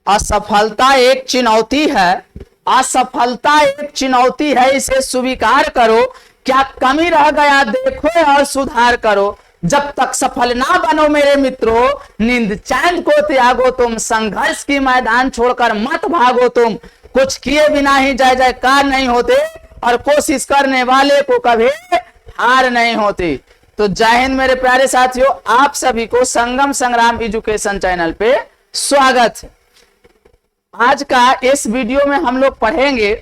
असफलता एक चुनौती है, असफलता एक चुनौती है, इसे स्वीकार करो। क्या कमी रह गया देखो और सुधार करो। जब तक सफल ना बनो मेरे मित्रों, नींद चैन को त्यागो तुम, संघर्ष की मैदान छोड़कर मत भागो तुम। कुछ किए बिना ही जय जयकार नहीं होते, और कोशिश करने वाले को कभी हार नहीं होती। तो जय हिंद मेरे प्यारे साथियों, आप सभी को संगम संग्राम एजुकेशन चैनल पे स्वागत है। आज का इस वीडियो में हम लोग पढ़ेंगे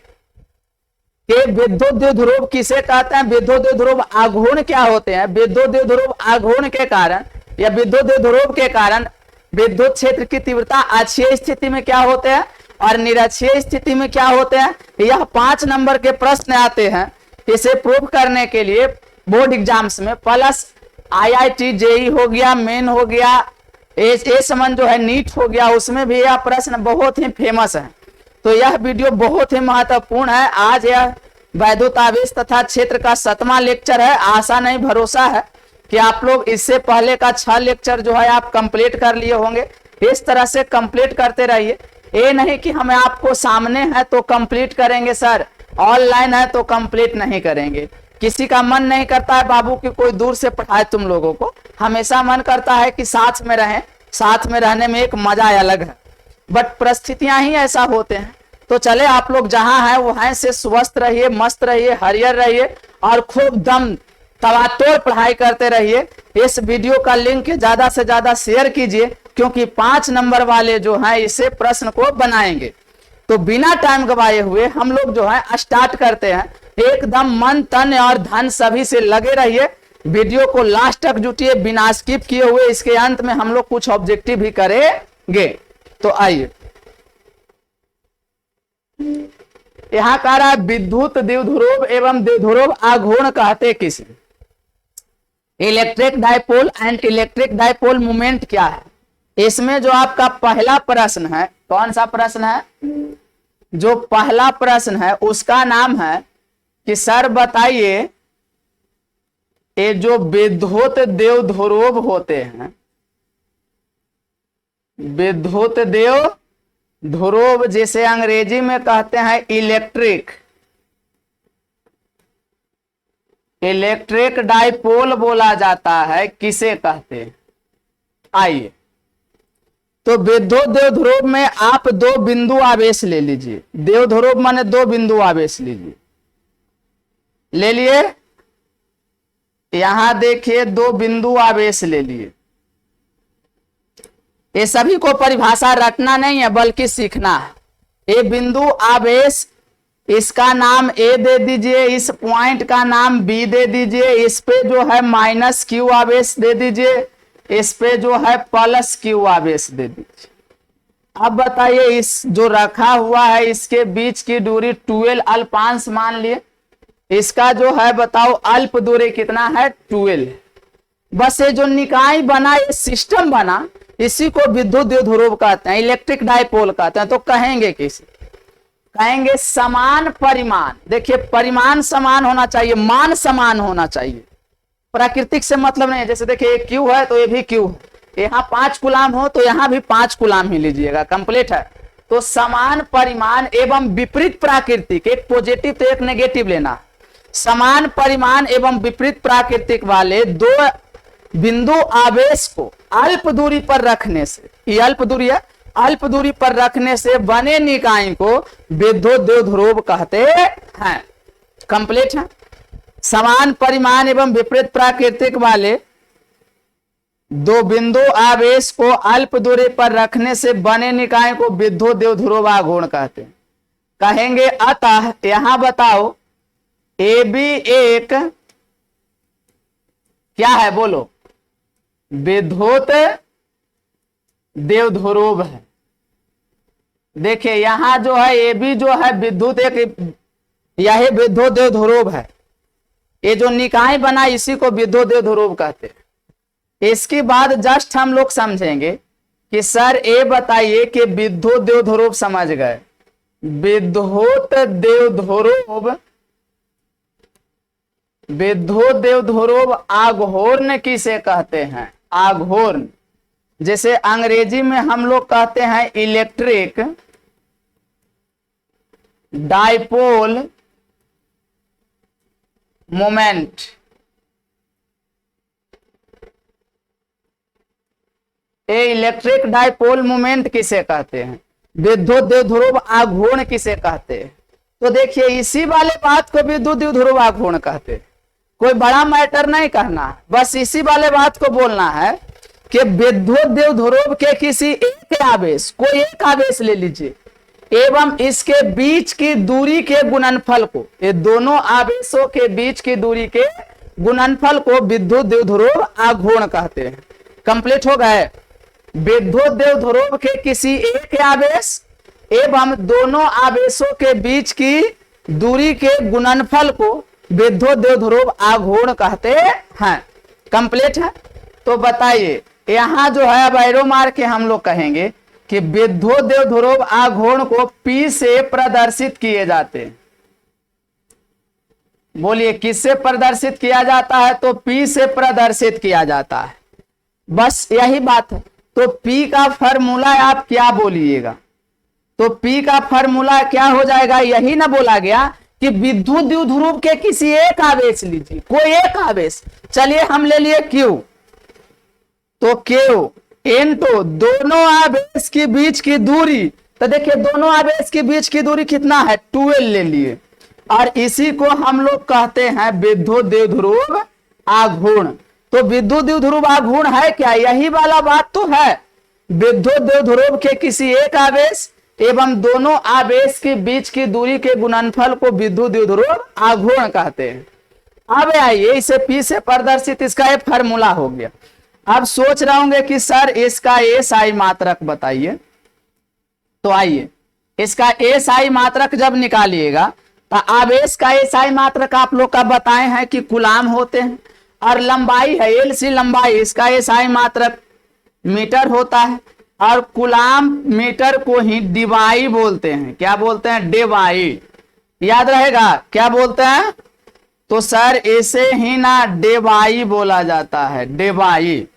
कि विद्युत ध्रुव किसे कहते हैं, विद्युत ध्रुव आघूर्ण क्या होते हैं, विद्युत ध्रुव आघूर्ण के कारण या विद्युत ध्रुव के कारण विद्युत क्षेत्र की तीव्रता अक्षीय स्थिति में क्या होते हैं और निरक्षीय स्थिति में क्या होते हैं। यह 5 नंबर के प्रश्न आते हैं। इसे प्रूव करने के लिए बोर्ड एग्जाम्स में प्लस IIT जेई हो गया, मेन हो गया, ए समन जो है नीट हो गया, उसमें भी यह प्रश्न बहुत ही फेमस है। तो यह वीडियो बहुत ही महत्वपूर्ण है। आज यह वैद्युत आवेश तथा क्षेत्र का 7वां लेक्चर है। आशा नहीं भरोसा है कि आप लोग इससे पहले का 6 लेक्चर जो है आप कंप्लीट कर लिए होंगे। इस तरह से कंप्लीट करते रहिए। ये नहीं कि हमें आपको सामने है तो कंप्लीट करेंगे सर, ऑनलाइन है तो कंप्लीट नहीं करेंगे। किसी का मन नहीं करता है बाबू कि कोई दूर से पढ़ाए तुम लोगों को, हमेशा मन करता है कि साथ में रहें। साथ में रहने में एक मजा अलग है, बट परिस्थितियां ही ऐसा होते हैं। तो चले आप लोग जहां हैं वहां से स्वस्थ रहिए, मस्त रहिए, हरियर रहिए और खूब दम तवातोड़ पढ़ाई करते रहिए। इस वीडियो का लिंक ज्यादा से ज्यादा शेयर कीजिए, क्योंकि 5 नंबर वाले जो हैं इसे प्रश्न को बनाएंगे। तो बिना टाइम गवाए हुए हम लोग जो है स्टार्ट करते हैं। एकदम मन तन और धन सभी से लगे रहिए। वीडियो को लास्ट तक जुटिए बिना स्किप किए हुए। इसके अंत में हम लोग कुछ ऑब्जेक्टिव भी करेंगे। तो आइए, यहां कह रहा है विद्युत द्विध्रुव एवं द्विध्रुव आघूर्ण कहते किसे। Electric dipole and electric dipole movement क्या है। इसमें जो आपका पहला प्रश्न है, कौन सा प्रश्न है, जो पहला प्रश्न है उसका नाम है कि सर बताइए ये जो विद्युत द्विध्रुव होते हैं, विद्युत द्विध्रुव जिसे अंग्रेजी में कहते हैं इलेक्ट्रिक डाइपोल बोला जाता है, किसे कहते हैं। आइए, तो विद्युत द्विध्रुव में आप 2 बिंदु आवेश ले लीजिए। द्विध्रुव माने 2 बिंदु आवेश लीजिए, ले लिए। यहां देखिए 2 बिंदु आवेश ले लिए। ये सभी को परिभाषा रटना नहीं है बल्कि सीखना है। ये बिंदु आवेश, इसका नाम ए दे दीजिए, इस पॉइंट का नाम बी दे दीजिए, इस पे जो है -q आवेश दे दीजिए, इस पे जो है +q आवेश दे दीजिए। अब बताइए इस जो रखा हुआ है इसके बीच की दूरी 12 अल्पांश मान लिए। इसका जो है बताओ अल्प दूरी कितना है, 12। बस ये जो निकाय बना, ये सिस्टम बना, इसी को विद्युत द्विध्रुव कहते हैं, इलेक्ट्रिक डाइपोल कहते हैं। तो कहेंगे किसे, कहेंगे समान परिमाण। देखिए परिमाण समान होना चाहिए, मान समान होना चाहिए। प्राकृतिक से मतलब नहीं है। जैसे देखिए क्यू है तो ये भी क्यू है, यहाँ 5 कूलाम हो तो यहाँ भी 5 कूलाम ही लीजिएगा, कंप्लीट है। तो समान परिमाण एवं विपरीत प्राकृतिक, एक पॉजिटिव तो एक नेगेटिव लेना। समान परिमाण एवं विपरीत प्राकृतिक वाले 2 बिंदु आवेश को अल्प दूरी पर रखने से, ये अल्प दूरी है, अल्प दूरी पर रखने से बने निकाय को विद्युत द्विध्रुव कहते हैं। कंप्लीट है। समान परिमाण एवं विपरीत प्राकृतिक वाले 2 बिंदु आवेश को अल्प दूरी पर रखने से बने निकाय को विद्युत द्विध्रुव आघूर्ण कहते हैं। कहेंगे अतः यहां बताओ AB एक क्या है, बोलो, विद्युत द्विध्रुव है। देखिए यहां जो है AB जो है विद्युत एक, यही विद्युत द्विध्रुव है। ये जो निकाय बना इसी को विद्युत द्विध्रुव कहते हैं। इसके बाद जस्ट हम लोग समझेंगे कि सर ये बताइए कि विद्युत द्विध्रुव समझ गए, विद्युत द्विध्रुव, विद्युत द्विध्रुव आघूर्ण किसे कहते हैं, आघूर्ण। जैसे अंग्रेजी में हम लोग कहते हैं इलेक्ट्रिक डाइपोल मोमेंट। ये इलेक्ट्रिक डाइपोल मोमेंट किसे कहते हैं, विद्युत द्विध्रुव आघूर्ण किसे कहते हैं। तो देखिए इसी वाले बात को विद्युत द्विध्रुव आघूर्ण कहते हैं। कोई बड़ा मैटर नहीं करना, बस इसी वाले बात को बोलना है कि विद्युत द्विध्रुव के किसी एक आवेश, कोई एक आवेश ले लीजिए, एवं इसके बीच की दूरी के गुणनफल को, ये दोनों आवेशों के बीच की दूरी के गुणनफल को विद्युत द्विध्रुव आघूर्ण कहते हैं। कंप्लीट हो गए। विद्युत द्विध्रुव के किसी एक आवेश एवं दोनों आवेशों के बीच की दूरी के गुणनफल को विद्युत द्विध्रुव आघूर्ण कहते हैं। कंप्लीट है। तो बताइए यहां जो है अब एरो मार के हम लोग कहेंगे कि विद्युत द्विध्रुव आघूर्ण को P से प्रदर्शित किए जाते हैं। बोलिए किससे प्रदर्शित किया जाता है, तो P से प्रदर्शित किया जाता है। बस यही बात है। तो P का फॉर्मूला आप क्या बोलिएगा, तो P का फॉर्मूला क्या हो जाएगा, यही ना बोला गया कि विद्युत द्विध्रुव के किसी एक आवेश लीजिए, कोई एक आवेश। चलिए हम ले लिए Q, तो Q इनटू दोनों आवेश के बीच की दूरी, तो देखिए दोनों आवेश के बीच की दूरी कितना है, 12 ले लिए, और इसी को हम लोग कहते हैं विद्युत द्विध्रुव आघूर्ण। तो विद्युत द्विध्रुव आघूर्ण है क्या, यही वाला बात तो है। विद्युत द्विध्रुव के किसी एक आवेश एवं दोनों आवेश के बीच की दूरी के गुणनफल को विद्युत द्विध्रुव आघूर्ण कहते हैं। अब आइए इसे P से प्रदर्शित, इसका एक फार्मूला हो गया। अब सोच रहे होंगे कि सर इसका SI मात्रक बताइए। तो आइए इसका SI मात्रक जब निकालिएगा तो आवेश का SI मात्रक आप लोग का बताए हैं कि कूलाम होते हैं, और लंबाई है LC लंबाई, इसका SI मात्रक मीटर होता है, और कूलाम मीटर को ही डिवाई बोलते हैं। क्या बोलते हैं, डिवाई। याद रहेगा क्या बोलते हैं, तो सर इसे ही ना डिवाई बोला जाता है, डिवाई।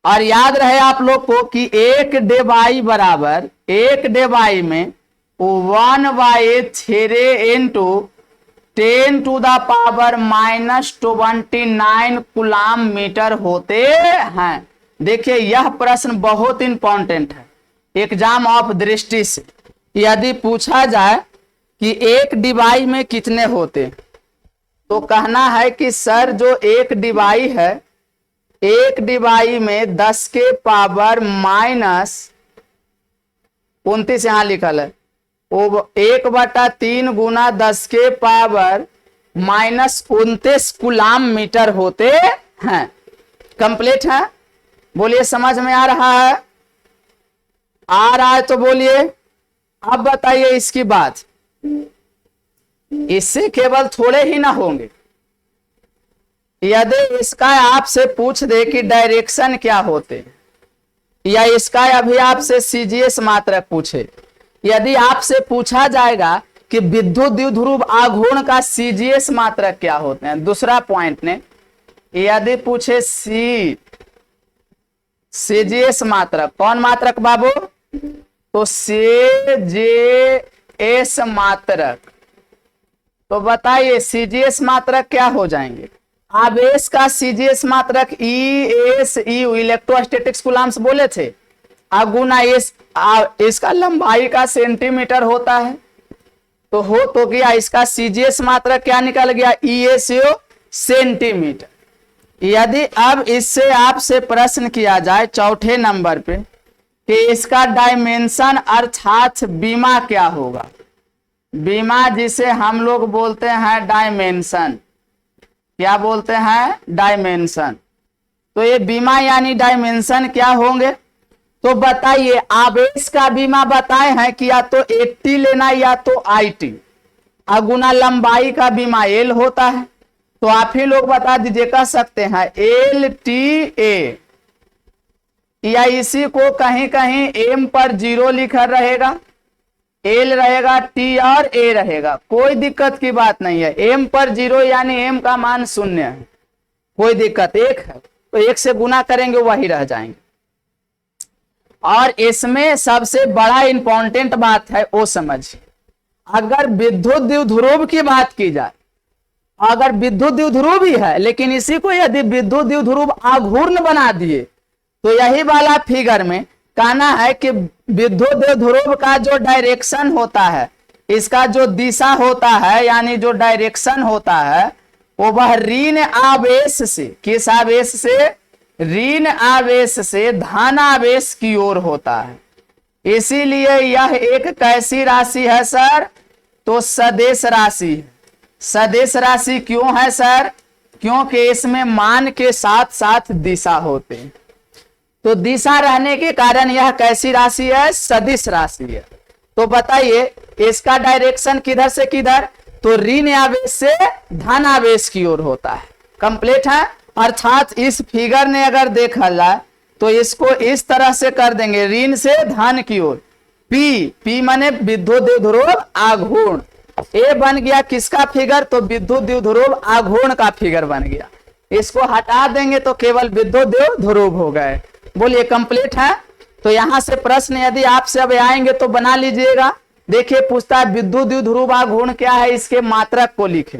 और याद रहे आप लोग को कि एक डिवाई बराबर, एक डिवाई में 1/3 इंटू 10⁻⁻29 कूलाम मीटर होते हैं। देखिए यह प्रश्न बहुत इंपॉर्टेंट है एग्जाम ऑफ दृष्टि से। यदि पूछा जाए कि एक डिवाई में कितने होते, तो कहना है कि सर जो एक डिवाई है, एक डिवाई में 10⁻⁻29 यहां लिखल है, वो 1/3 गुना 10⁻⁻29 कूलाम मीटर होते हैं। कंप्लीट है। बोलिए समझ में आ रहा है, आ रहा है तो बोलिए। अब बताइए इसकी बात, इससे केवल थोड़े ही ना होंगे। यदि इसका आपसे पूछ दे कि डायरेक्शन क्या होते, या इसका अभी आपसे CGS मात्रक पूछे, यदि आपसे पूछा जाएगा कि विद्युत द्विध्रुव आघूर्ण का CGS मात्रक क्या होते हैं, दूसरा पॉइंट ने यदि पूछे CGS मात्रक, कौन मात्रक बाबू, तो CGS मात्रक, तो बताइए CGS मात्रक क्या हो जाएंगे। आवेश का CGS मात्रक ESU इलेक्ट्रोस्टैटिक्स कूलाम्स बोले थे, गुना इसका लंबाई का सेंटीमीटर होता है, तो हो तो गया इसका CGS मात्रक क्या निकल गया, ESU सेंटीमीटर। यदि अब इससे आपसे प्रश्न किया जाए चौथे नंबर पे कि इसका डायमेंशन अर्थात बीमा क्या होगा, बीमा जिसे हम लोग बोलते हैं डायमेंशन, क्या बोलते हैं, डायमेंशन। तो ये बीमा यानी डायमेंशन क्या होंगे, तो बताइए आवेश का बीमा बताए हैं कि या तो 80 लेना या तो IT, गुना लंबाई का बीमा L होता है। तो आप ही लोग बता दीजिए, कह सकते हैं LTA, या इसी को कहीं कहीं M पर 0 लिखा रहेगा, L रहेगा, T और A रहेगा, कोई दिक्कत की बात नहीं है। M पर 0 यानी M का मान 0 है, कोई दिक्कत एक है। तो 1 से गुना करेंगे वही रह जाएंगे। और इसमें सबसे बड़ा इंपॉर्टेंट बात है वो समझिए, अगर विद्युत द्विध्रुव की बात की जाए, अगर विद्युत द्विध्रुव ही है लेकिन इसी को यदि विद्युत द्विध्रुव आघूर्ण बना दिए तो यही वाला फिगर में कहना है कि विद्युत द्विध्रुव का जो डायरेक्शन होता है, इसका जो दिशा होता है यानी जो डायरेक्शन होता है वो वह ऋण आवेश से, किस आवेश से, ऋण आवेश से धन आवेश की ओर होता है। इसीलिए यह एक कैसी राशि है सर, तो सदिश राशि है। सदिश राशि क्यों है सर, क्योंकि इसमें मान के साथ साथ दिशा होते हैं, तो दिशा रहने के कारण यह कैसी राशि है, सदिश राशि है। तो बताइए इसका डायरेक्शन किधर से किधर, तो ऋण आवेश से धन आवेश की ओर होता है। कंप्लीट है। अर्थात इस फिगर ने अगर देखा जाए तो इसको इस तरह से कर देंगे, ऋण से धन की ओर, पी माने विद्युत द्विध्रुव आघूर्ण। ए बन गया किसका फिगर, तो विद्युत द्विध्रुव आघूर्ण का फिगर बन गया। इसको हटा देंगे तो केवल विद्युत द्विध्रुव हो गए। बोलिए कंप्लीट है। तो यहां से प्रश्न यदि आपसे अब आएंगे तो बना लीजिएगा। देखिए पूछता है विद्युत द्विध्रुव आघूर्ण क्या है, इसके मात्रक को लिखे,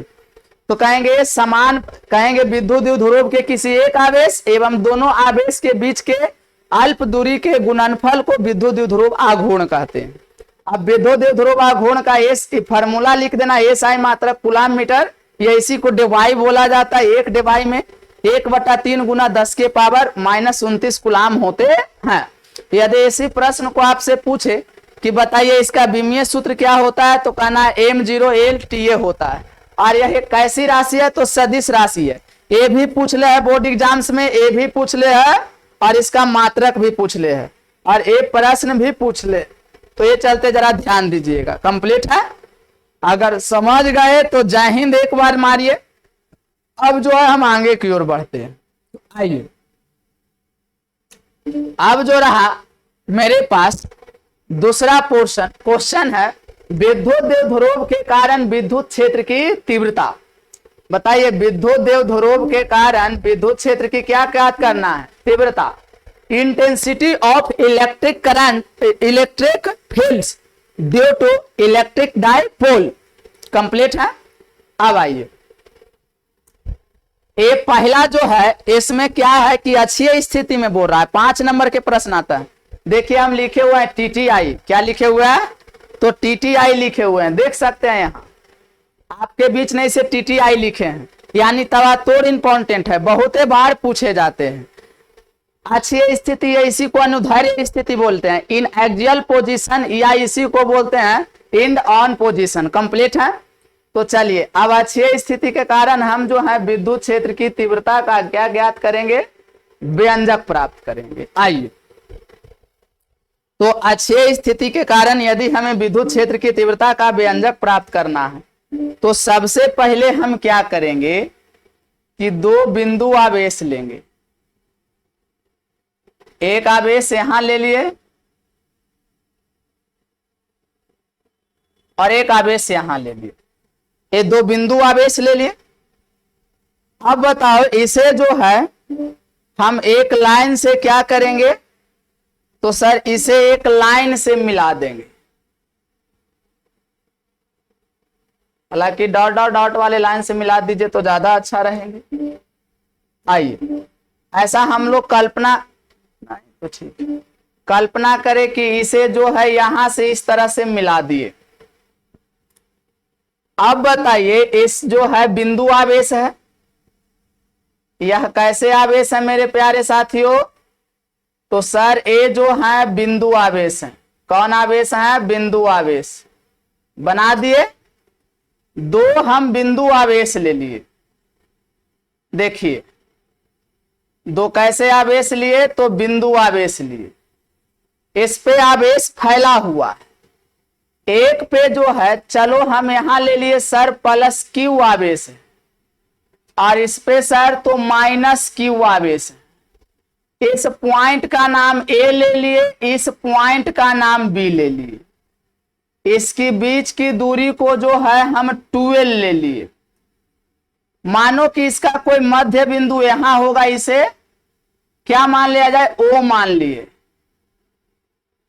तो कहेंगे समान, कहेंगे विद्युत द्विध्रुव के किसी एक आवेश एवं दोनों आवेश के बीच के अल्प दूरी के गुणनफल को विद्युत द्विध्रुव आघूर्ण कहते हैं। अब विद्युत द्विध्रुव आघूर्ण का एस फॉर्मूला लिख देना, एस आई मात्रक कूलम मीटर, ये इसी को डिवाई बोला जाता है। एक डिवाई में 1/3 गुना 10 के पावर -29 कूलम होते हैं। यदि इसी प्रश्न को आपसे पूछे कि बताइए इसका विमीय सूत्र क्या होता है, तो कहना है m0L/TA होता है। और यह एक कैसी राशि है, तो सदिश राशि है। ये भी पूछ ले है बोर्ड एग्जाम्स में, ये भी पूछ ले है और इसका मात्रक भी पूछ ले है और एक प्रश्न भी पूछ ले, तो ये चलते जरा ध्यान दीजिएगा। कंप्लीट है। अगर समझ गए तो जय हिंद एक बार मारिए। अब जो है हम आगे की ओर बढ़ते हैं। आइए अब जो रहा मेरे पास दूसरा पोर्शन क्वेश्चन है, विद्युत द्विध्रुव के कारण विद्युत क्षेत्र की तीव्रता। बताइए विद्युत द्विध्रुव के कारण विद्युत क्षेत्र की क्या ज्ञात करना है, तीव्रता। Intensity of electric current, electric fields due to electric dipole. Complete है। अब आइए ये पहला जो है इसमें क्या है कि अच्छी स्थिति में बोल रहा है, 5 नंबर के प्रश्न आता है। देखिए हम लिखे हुए हैं टीटीआई, क्या लिखे हुए हैं, तो टीटीआई लिखे हुए हैं, देख सकते हैं यहाँ आपके बीच में इसे टीटीआई लिखे हैं, यानी तवातोड़ इंपॉर्टेंट है, बहुत बार पूछे जाते हैं। अच्छी स्थिति है, इसी को अनुदैर्ध्य स्थिति बोलते हैं, इन एक्सियल पोजीशन, या इसी को बोलते हैं एंड ऑन पोजीशन। कंप्लीट है। तो चलिए अब अच्छी स्थिति के कारण हम जो है विद्युत क्षेत्र की तीव्रता का क्या ज्ञात करेंगे, व्यंजक प्राप्त करेंगे। आइए तो अच्छी स्थिति के कारण यदि हमें विद्युत क्षेत्र की तीव्रता का व्यंजक प्राप्त करना है तो सबसे पहले हम क्या करेंगे कि 2 बिंदु आवेश लेंगे। एक आवेश यहां ले लिए और एक आवेश यहां ले लिए, ये 2 बिंदु आवेश ले लिए। अब बताओ इसे जो है हम एक लाइन से क्या करेंगे, तो सर इसे एक लाइन से मिला देंगे। हालांकि डॉट डॉट डॉट वाले लाइन से मिला दीजिए तो ज्यादा अच्छा रहेंगे। आइए ऐसा हम लोग कल्पना तो ठीक कल्पना करें कि इसे जो है यहां से इस तरह से मिला दिए। अब बताइए इस जो है बिंदु आवेश है, यह कैसे आवेश है मेरे प्यारे साथियों, तो सर ये जो है बिंदु आवेश है। कौन आवेश है, बिंदु आवेश। बना दिए, 2 हम बिंदु आवेश ले लिए। देखिए 2 कैसे आवेश लिए, तो बिंदु आवेश लिए, इस पे आवेश फैला हुआ है। एक पे जो है चलो हम यहां ले लिए सर +Q आवेश है और इस पे सर तो -Q आवेश है। इस पॉइंट का नाम A ले लिए, इस पॉइंट का नाम B ले लिए, इसकी बीच की दूरी को जो है हम 12 ले लिए। मानो कि इसका कोई मध्य बिंदु यहां होगा, इसे क्या मान लिया जाए, ओ मान लिए,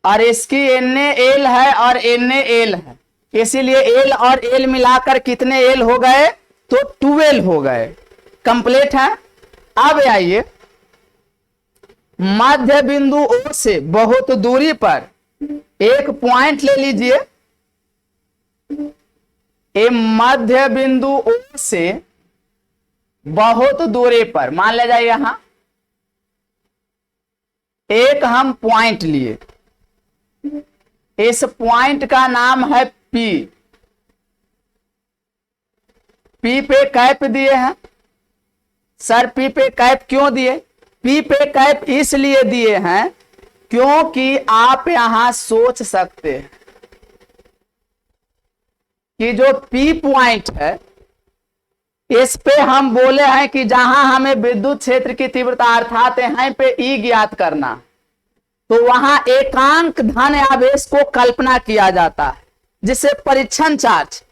और इसकी NaL है और NaL है, इसीलिए L और L मिलाकर कितने L हो गए, तो 12 हो गए। कंप्लीट है। अब आइए, मध्य बिंदु O से बहुत दूरी पर एक पॉइंट ले लीजिए। ए मध्य बिंदु O से बहुत दूरी पर मान लिया जाए, यहां एक हम पॉइंट लिए, इस पॉइंट का नाम है P। P पे कैप दिए हैं सर। P पे कैप क्यों दिए, P पे कैप इसलिए दिए हैं क्योंकि आप यहां सोच सकते हैं कि जो P पॉइंट है, इस पे हम बोले हैं कि जहां हमें विद्युत क्षेत्र की तीव्रता अर्थात यहां पे E ज्ञात करना, तो वहां एकांक धन आवेश को कल्पना किया जाता है, जिसे परीक्षण चार्ज,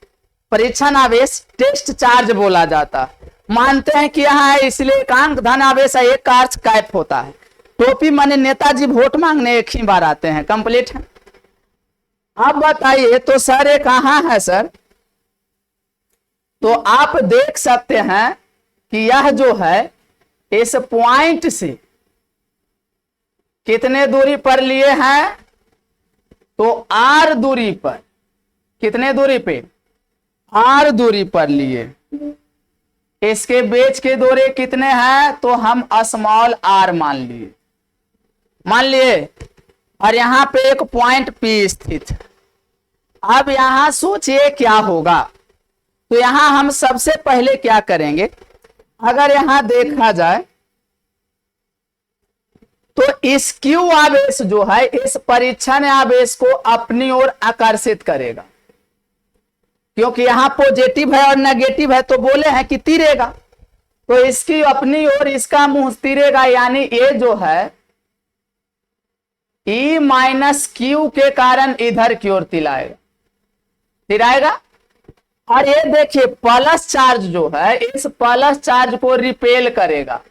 परीक्षण आवेश, टेस्ट चार्ज बोला जाता है। मानते हैं कि यहां है इसलिए एकांक धन आवेश है, एक का अर्थ कैप होता है। टोपी माने नेताजी वोट मांगने एक ही बार आते हैं। कंप्लीट है। अब बताइए तो सर ये कहां है सर, तो आप देख सकते हैं कि यह जो है इस पॉइंट से कितने दूरी पर लिए हैं, तो R दूरी पर, कितने दूरी पे, R दूरी पर लिए। इसके बीच के दूरी कितने हैं, तो हम स्मॉल r मान लिए, मान लिए, और यहां पे एक पॉइंट P स्थित। अब यहां सोचिए क्या होगा, तो यहां हम सबसे पहले क्या करेंगे, अगर यहां देखा जाए तो इस Q आवेश जो है इस परीक्षण आवेश को अपनी ओर आकर्षित करेगा, क्योंकि यहां पॉजिटिव है और नेगेटिव है, तो बोले हैं कि तिरेगा, तो इसकी अपनी ओर इसका मुंह तिरेगा, यानी ये जो है E माइनस क्यू के कारण इधर की ओर तिराएगा। और ये देखिए प्लस चार्ज जो है इस प्लस चार्ज को रिपेल करेगा,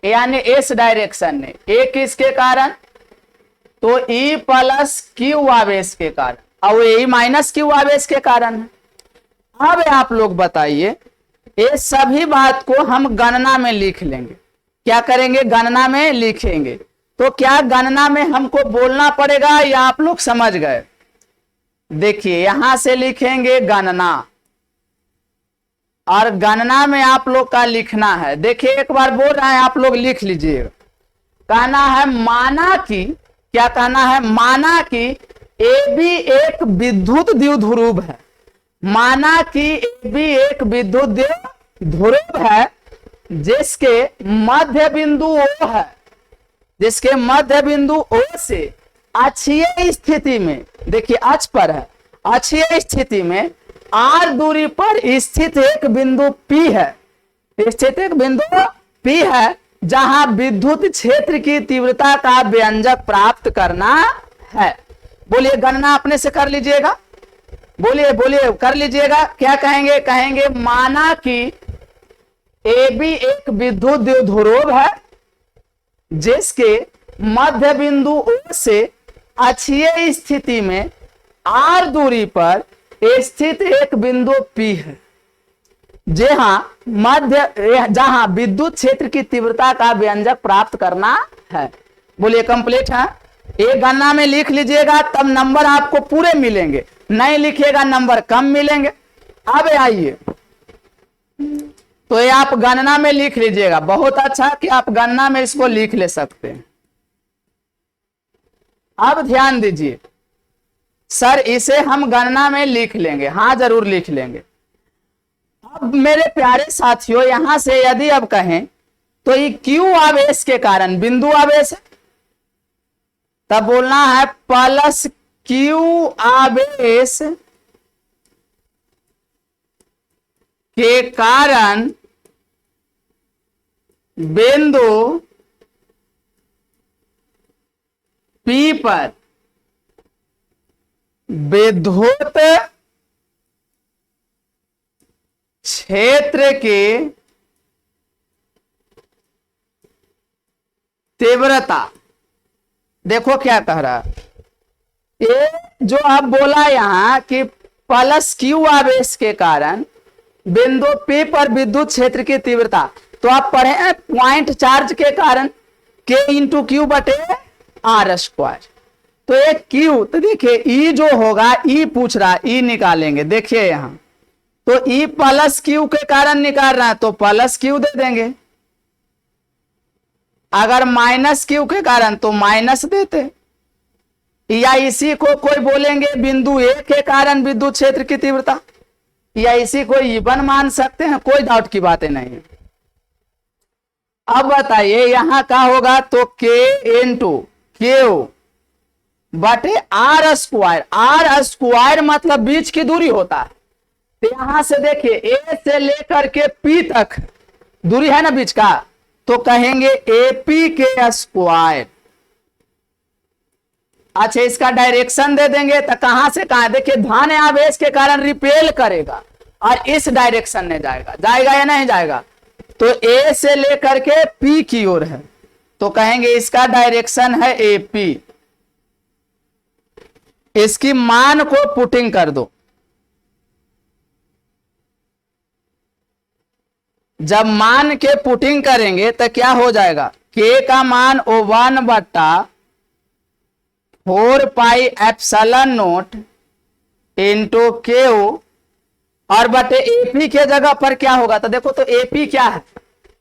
यानी इस डायरेक्शन में, एक इसके कारण, तो E प्लस क्यू आवेश के कारण, और E माइनस क्यू आवेश के कारण है। अब आप लोग बताइए, ये सभी बात को हम गणना में लिख लेंगे। क्या करेंगे, गणना में लिखेंगे। तो क्या गणना में हमको बोलना पड़ेगा या आप लोग समझ गए? देखिए यहां से लिखेंगे गणना, और गणना में आप लोग का लिखना है, देखिए एक बार बोल रहा है आप लोग लिख लीजिएगा। कहना है माना कि, क्या कहना है, माना कि AB एक विद्युत द्विध्रुव है, माना कि AB एक विद्युत द्विध्रुव है जिसके मध्य बिंदु O है, जिसके मध्य बिंदु O से अक्षीय स्थिति में, देखिए अक्ष पर है, अक्षीय स्थिति में R दूरी पर स्थित एक बिंदु P है, स्थित एक बिंदु P है, जहां विद्युत क्षेत्र की तीव्रता का व्यंजक प्राप्त करना है। बोलिए गणना अपने से कर लीजिएगा, बोलिए बोलिए कर लीजिएगा। क्या कहेंगे, कहेंगे माना कि AB एक विद्युत द्विध्रुव है जिसके मध्य बिंदु O से अक्षीय स्थिति में R दूरी पर स्थित एक बिंदु P है, जहां विद्युत क्षेत्र की तीव्रता का व्यंजक प्राप्त करना है। बोलिए कंप्लीट है। ये गणना में लिख लीजिएगा, तब नंबर आपको पूरे मिलेंगे, नहीं लिखिएगा नंबर कम मिलेंगे। अब आइए, तो ये आप गणना में लिख लीजिएगा, बहुत अच्छा कि आप गणना में इसको लिख ले सकते हैं। अब ध्यान दीजिए, सर इसे हम गणना में लिख लेंगे, हाँ जरूर लिख लेंगे। अब मेरे प्यारे साथियों, यहां से यदि अब कहें तो ये Q आवेश के कारण बिंदु आवेश है, तब बोलना है प्लस Q आवेश के कारण बिंदु P पर विद्युत क्षेत्र के तीव्रता। देखो क्या कह रहा है, ये जो आप बोला यहां कि प्लस क्यू आवेश के कारण बिंदु P पर विद्युत क्षेत्र की तीव्रता, तो आप पढ़े हैं पॉइंट चार्ज के कारण K इंटू क्यू बटे आर स्क्वायर। तो ये Q, तो देखिए E जो होगा, E पूछ रहा है, E निकालेंगे। देखिए यहां तो E प्लस क्यू के कारण निकाल रहा है तो प्लस क्यू दे देंगे, अगर माइनस क्यू के कारण तो माइनस देते, या इसी को कोई बोलेंगे बिंदु ए के कारण विद्युत क्षेत्र की तीव्रता, या इसी को इवन मान सकते हैं, कोई डाउट की बातें नहीं है। अब बताइए यहां क्या होगा, तो K इंटू क्यू बटे आर स्क्वायर। आर स्क्वायर मतलब बीच की दूरी होता है, तो यहां से देखिए ए से लेकर के पी तक दूरी है ना बीच का, तो कहेंगे एपी के स्क्वायर। अच्छा, इसका डायरेक्शन दे देंगे तो कहां से कहां, देखिए धन आवेश के कारण रिपेल करेगा और इस डायरेक्शन में जाएगा, जाएगा या नहीं जाएगा, तो ए से लेकर के पी की ओर है, तो कहेंगे इसका डायरेक्शन है एपी। इसकी मान को पुटिंग कर दो, जब मान के पुटिंग करेंगे तो क्या हो जाएगा, के का मान ओ 1 बट्टा 4 pi epsilon note into Q और बटे एपी के जगह पर क्या होगा, तो देखो तो एपी क्या है,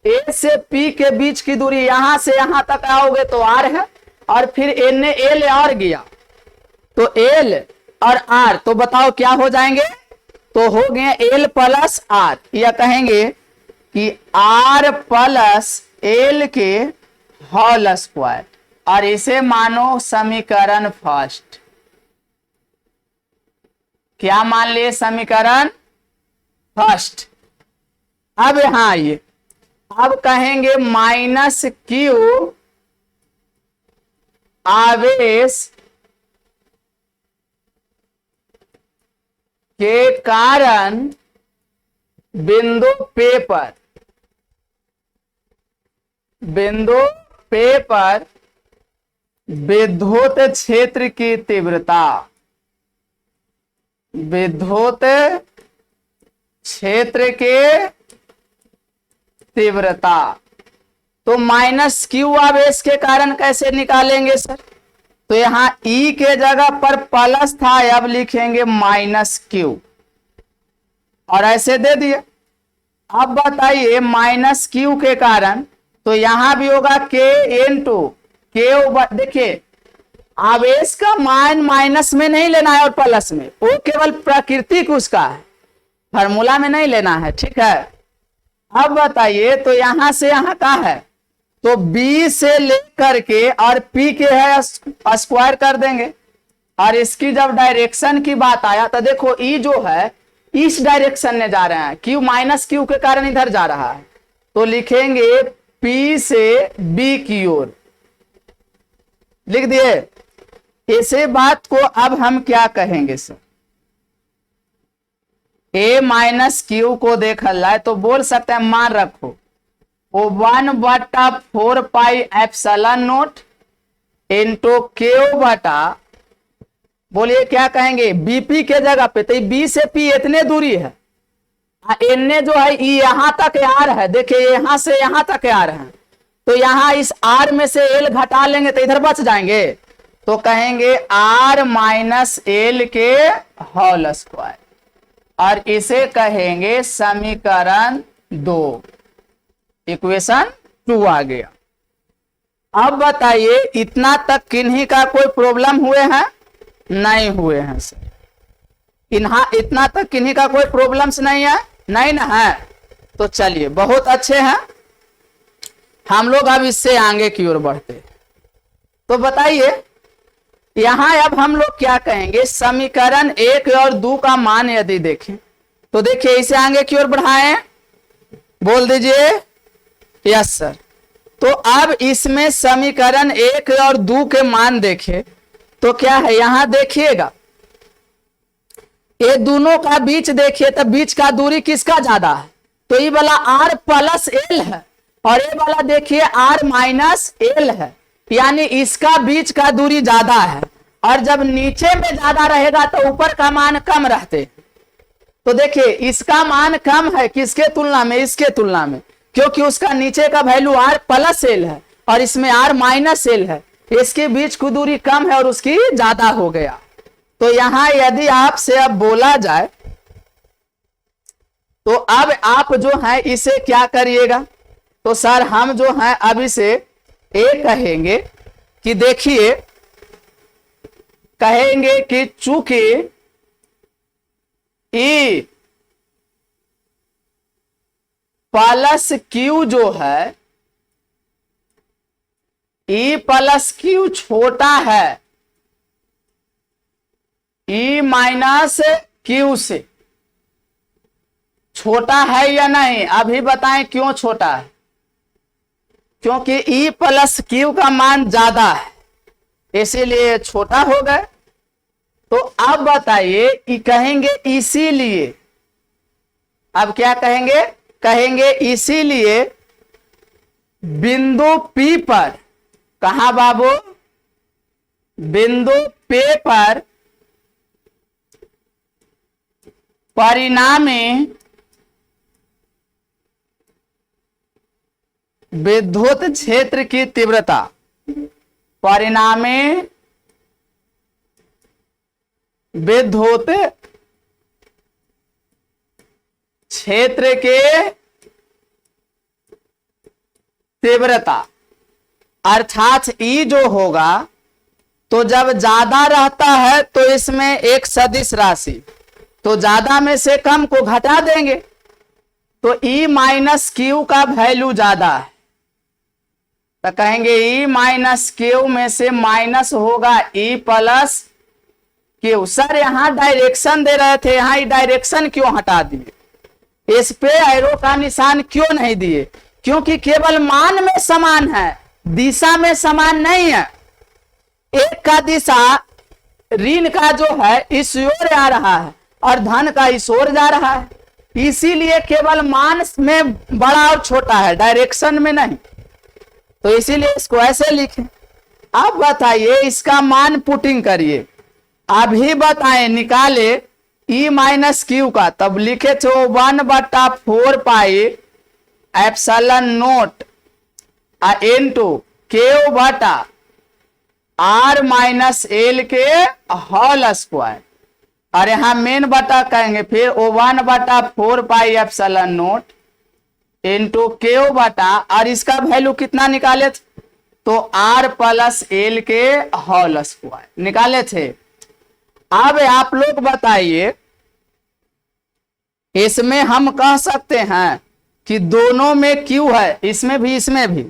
ए से पी के बीच की दूरी यहां से यहां तक आओगे तो आर है, और फिर एन ने एल और गया तो एल और आर, तो बताओ क्या हो जाएंगे, तो हो गए एल प्लस आर, या कहेंगे कि आर प्लस एल के होल स्क्वायर, और इसे मानो समीकरण फर्स्ट। क्या मान लिए, समीकरण फर्स्ट। अब यहां आइए, अब कहेंगे माइनस क्यू आवेश के कारण बिंदु पे पर विद्युत क्षेत्र की तीव्रता, विद्युत क्षेत्र के तीव्रता। तो माइनस क्यू आवेश के कारण कैसे निकालेंगे सर, तो यहां E के जगह पर प्लस था, अब लिखेंगे माइनस क्यू और ऐसे दे दिए। अब बताइए माइनस क्यू के कारण, तो यहां भी होगा K इंटू क्यू। देखिए आवेश का मान माइनस में नहीं लेना है और प्लस में, वो केवल प्राकृतिक उसका है, फार्मूला में नहीं लेना है, ठीक है। अब बताइए तो यहां से यहां का है, तो B से लेकर के और P के है स्क्वायर कर देंगे, और इसकी जब डायरेक्शन की बात आया तो देखो E जो है इस डायरेक्शन में जा रहे हैं, Q माइनस क्यू के कारण इधर जा रहा है, तो लिखेंगे P से B की ओर, लिख दिए। इसे बात को अब हम क्या कहेंगे सर, A माइनस क्यू को देखा जाए तो बोल सकते हैं, मान रखो वो 1 बटा 4 pi epsilon note into Q बटा, बोलिए क्या कहेंगे, बीपी के जगह पे, तो बी से पी इतने दूरी है, एन जो है यहां तक आर है, देखिए यहां से यहां तक आर है, तो यहां इस आर में से एल घटा लेंगे तो इधर बच जाएंगे, तो कहेंगे आर माइनस एल के होल स्क्वायर, और इसे कहेंगे समीकरण 2, इक्वेशन 2 आ गया। अब बताइए इतना तक किन्हीं का कोई प्रॉब्लम हुए हैं, नहीं हुए हैं सर, इतना तक किन्हीं का कोई प्रॉब्लम्स नहीं है, नहीं ना है, तो चलिए बहुत अच्छे हैं, हम लोग अब इससे आगे की ओर बढ़ते। तो बताइए यहां अब हम लोग क्या कहेंगे, समीकरण 1 और 2 का मान यदि देखें तो देखिए इसे आगे की ओर बढ़ाएं, बोल दीजिए यस सर। तो अब इसमें समीकरण 1 और 2 के मान देखें तो क्या है, यहां देखिएगा ये दोनों का बीच देखिए तो बीच का दूरी किसका ज्यादा है, तो ये वाला आर प्लस एल है और ये वाला देखिए r माइनस एल है, यानी इसका बीच का दूरी ज्यादा है, और जब नीचे में ज्यादा रहेगा तो ऊपर का मान कम रहते। तो देखिए इसका मान कम है किसके तुलना में, इसके तुलना में, क्योंकि उसका नीचे का वैल्यू r प्लस एल है और इसमें r माइनस एल है, इसके बीच की दूरी कम है और उसकी ज्यादा हो गया। तो यहां यदि आपसे अब बोला जाए तो अब आप जो है इसे क्या करिएगा, तो सर हम जो है अब इसे ए कहेंगे कि देखिए, कहेंगे कि चूंकि ई प्लस क्यू जो है, ई प्लस क्यू छोटा है ई माइनस क्यू से। छोटा है या नहीं, अभी बताएं क्यों छोटा है, क्योंकि ई प्लस क्यू का मान ज्यादा है इसीलिए छोटा हो गए। तो अब बताइए कहेंगे इसीलिए, अब क्या कहेंगे, कहेंगे इसीलिए बिंदु P पर, कहा बाबू, बिंदु P पर परिणामी विद्युत क्षेत्र की तीव्रता, परिणामी विद्युत क्षेत्र के तीव्रता, अर्थात ई जो होगा तो जब ज्यादा रहता है तो इसमें एक सदिश राशि, तो ज्यादा में से कम को घटा देंगे, तो ई माइनस क्यू का वैल्यू ज्यादा है, तो कहेंगे ई माइनस क्यू में से माइनस होगा ई प्लस क्यू। सर यहां डायरेक्शन दे रहे थे, यहां डायरेक्शन क्यों हटा दिए, इस पे एरो का निशान क्यों नहीं दिए, क्योंकि केवल मान में समान है, दिशा में समान नहीं है। एक का दिशा ऋण का जो है इस ओर आ रहा है और धन का इस ओर जा रहा है, इसीलिए केवल मान में बड़ा और छोटा है, डायरेक्शन में नहीं, तो इसीलिए इसको ऐसे लिखें। अब बताइए इसका मान पुटिंग करिए, अभी बताएं निकाले ई माइनस क्यू का, तब लिखे थे 1/4 pi epsilon note into Q बटा आर माइनस एल के होल स्क्वायर, और यहां मेन बटा कहेंगे फिर 1/4 pi epsilon note into Q बटा, और इसका वैल्यू कितना निकाले थे, तो आर प्लस एल के होल स्क्वायर निकाले थे। अब आप लोग बताइए, इसमें हम कह सकते हैं कि दोनों में क्यू है, इसमें भी,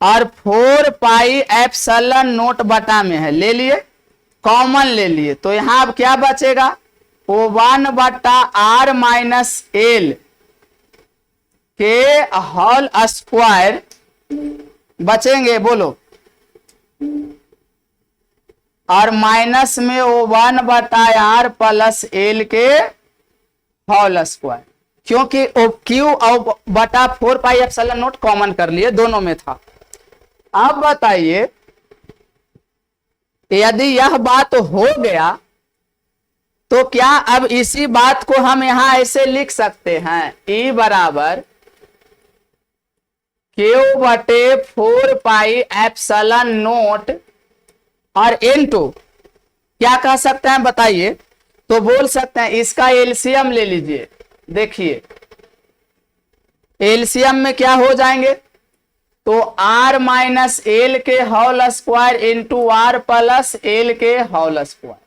और 4 पाई एप्सिलॉन नोट बटा में है, ले लिए, कॉमन ले लिए, तो यहां अब क्या बचेगा, वो 1/r माइनस एल के होल स्क्वायर बचेंगे, बोलो, और माइनस में वो 1/r प्लस एल के होल स्क्वायर, क्योंकि क्यू और बटा 4 पाई एप्सिलॉन नोट कॉमन कर लिए, दोनों में था। अब बताइए यदि यह बात हो गया तो क्या अब इसी बात को हम यहां ऐसे लिख सकते हैं, ई बराबर क्यू बटे 4 पाई एप्सिलॉन नोट और इनटू क्या कह सकते हैं बताइए, तो बोल सकते हैं इसका एलसीएम ले लीजिए। देखिए एलसीएम में क्या हो जाएंगे, तो आर माइनस एल के whole square into R plus L के होल स्क्वायर।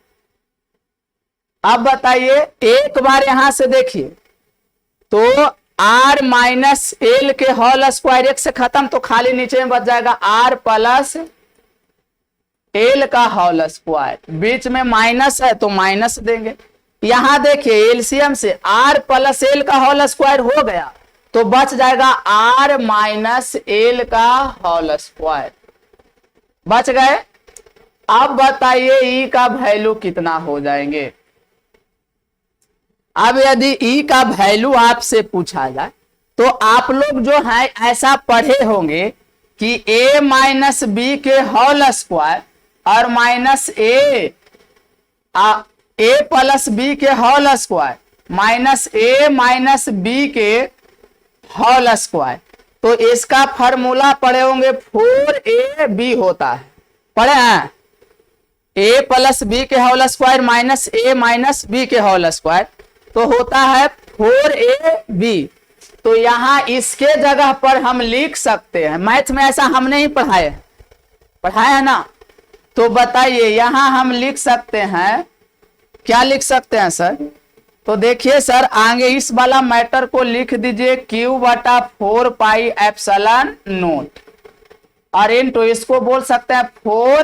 अब बताइए एक बार यहां से देखिए, तो आर माइनस एल के होल स्क्वायर एक से खत्म, तो खाली नीचे में बच जाएगा आर प्लस एल का होल स्क्वायर, बीच में माइनस है तो माइनस देंगे। यहां देखिए एलसीएम से आर प्लस एल का होल स्क्वायर हो गया तो बच जाएगा आर माइनस एल का होल स्क्वायर, बच गए। अब बताइए ई का वैल्यू कितना हो जाएंगे। अब यदि ई का वैल्यू आपसे पूछा जाए तो आप लोग जो है ऐसा पढ़े होंगे कि a माइनस बी के होल स्क्वायर और माइनस ए प्लस बी के होल स्क्वायर माइनस ए माइनस बी के होल स्क्वायर। तो इसका फॉर्मूला पढ़े होंगे 4ab होता है, पढ़े हैं? a प्लस बी के होल स्क्वायर माइनस ए माइनस बी के होल स्क्वायर तो होता है 4ab। तो यहां इसके जगह पर हम लिख सकते हैं, मैथ में ऐसा हमने ही पढ़ाया है ना। तो बताइए यहां हम लिख सकते हैं, क्या लिख सकते हैं सर? तो देखिए सर, आगे इस वाला मैटर को लिख दीजिए q/4 पाई एप्सिलॉन नोट, और इनटू इसको बोल सकते हैं 4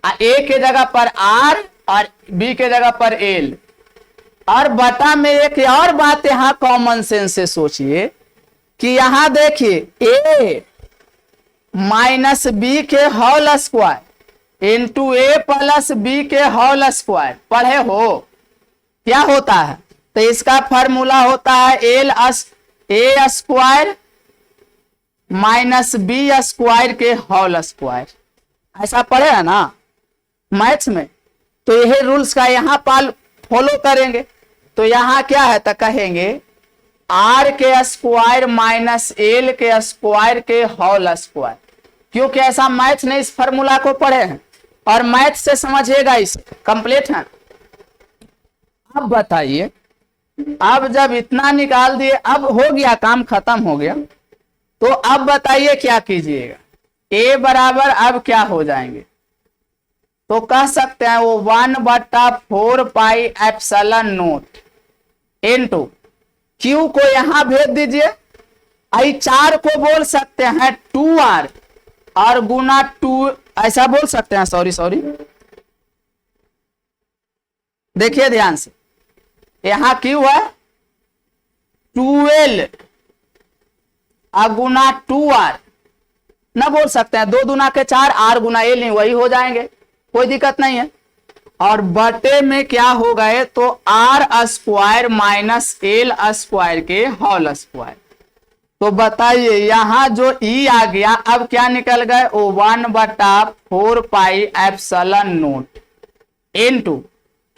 a के जगह पर r और b के जगह पर l। और बटा में एक और बात यहां कॉमन सेंस से सोचिए कि यहां देखिए a माइनस बी के होल स्क्वायर इंटू ए प्लस बी के होल स्क्वायर पढ़े हो, क्या होता है? तो इसका फॉर्मूला होता है ए स्क्वायर माइनस बी स्क्वायर के होल स्क्वायर। ऐसा पढ़े है ना मैथ्स में। तो यही रूल्स का यहां फॉलो करेंगे। तो यहां क्या है तो कहेंगे आर के स्क्वायर माइनस एल के स्क्वायर के होल स्क्वायर, क्योंकि ऐसा मैथ्स ने इस फॉर्मूला को पढ़े हैं और मैथ से समझिएगा, इसे कंप्लीट है। अब बताइए, अब जब इतना निकाल दिए, अब हो गया काम, खत्म हो गया। तो अब बताइए क्या कीजिएगा, a बराबर अब क्या हो जाएंगे? तो कह सकते हैं वो 1/4 pi epsilon note into q को यहां भेज दीजिए, आई 4 को बोल सकते हैं 2r और गुना 2, ऐसा बोल सकते हैं। सॉरी देखिए ध्यान से, यहां q है 12 गुना 2r ना बोल सकते हैं, 2 दूना के 4, r गुना एल नहीं, वही हो जाएंगे, कोई दिक्कत नहीं है। और बटे में क्या हो गए तो r square minus L square के होल स्क्वायर। तो बताइए यहां जो e आ गया, अब क्या निकल गए वो 1/4 pi epsilon note into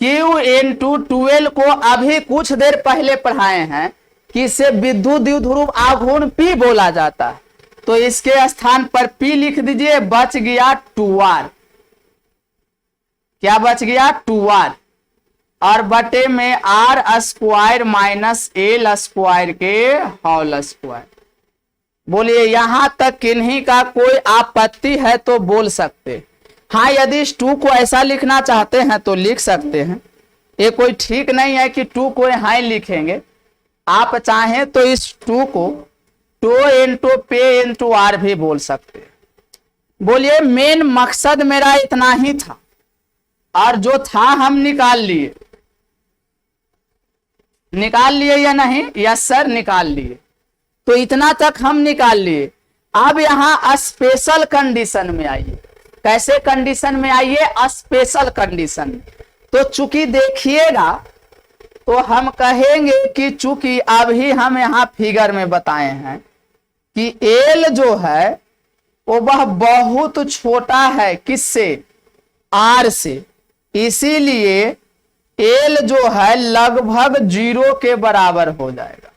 q into 12 को अभी कुछ देर पहले पढ़ाए हैं कि इसे विद्युत द्विध्रुव आघूर्ण P बोला जाता है। तो इसके स्थान पर P लिख दीजिए, बच गया 2r। क्या बच गया? 2r। और बटे में r square minus L square के होल स्क्वायर। बोलिए यहां तक किन्हीं का कोई आपत्ति है तो बोल सकते। हाँ, यदि इस 2 को ऐसा लिखना चाहते हैं तो लिख सकते हैं, ये कोई ठीक नहीं है कि 2 को यहां लिखेंगे। आप चाहें तो इस 2 को 2 इंटू पे इंटू आर भी बोल सकते हैं। बोलिए मेन मकसद मेरा इतना ही था, और जो था हम निकाल लिए या नहीं? यस सर, निकाल लिए। तो इतना तक हम निकाल लिए। अब यहां स्पेशल कंडीशन में आइए। कैसे कंडीशन में आइए? Special condition. तो चूंकि देखिएगा, तो हम कहेंगे कि चूंकि अभी हम यहां फिगर में बताए हैं कि एल जो है वो वह बहुत छोटा है, किससे? आर से। इसीलिए एल जो है लगभग 0 के बराबर हो जाएगा।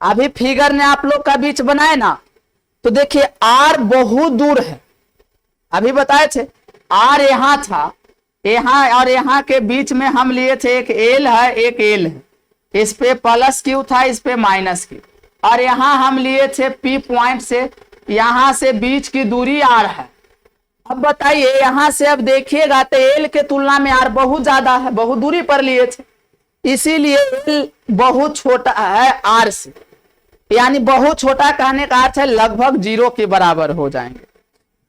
अभी फिगर ने आप लोग का बीच बनाए ना, तो देखिए आर बहुत दूर है, अभी बताए थे आर यहां था, यहां और यहां के बीच में हम लिए थे एक एल है, एक एल है, इस पे प्लस क्यू था, इस पे माइनस क्यू, और यहां हम लिए थे पी पॉइंट से, यहां से बीच की दूरी आर है। अब बताइए यहां से अब देखिएगा तो एल के तुलना में आर बहुत ज्यादा है, बहुत दूरी पर लिए थे, इसीलिए एल बहुत छोटा है आर से, यानी बहुत छोटा कहने का अर्थ है लगभग 0 के बराबर हो जाएंगे,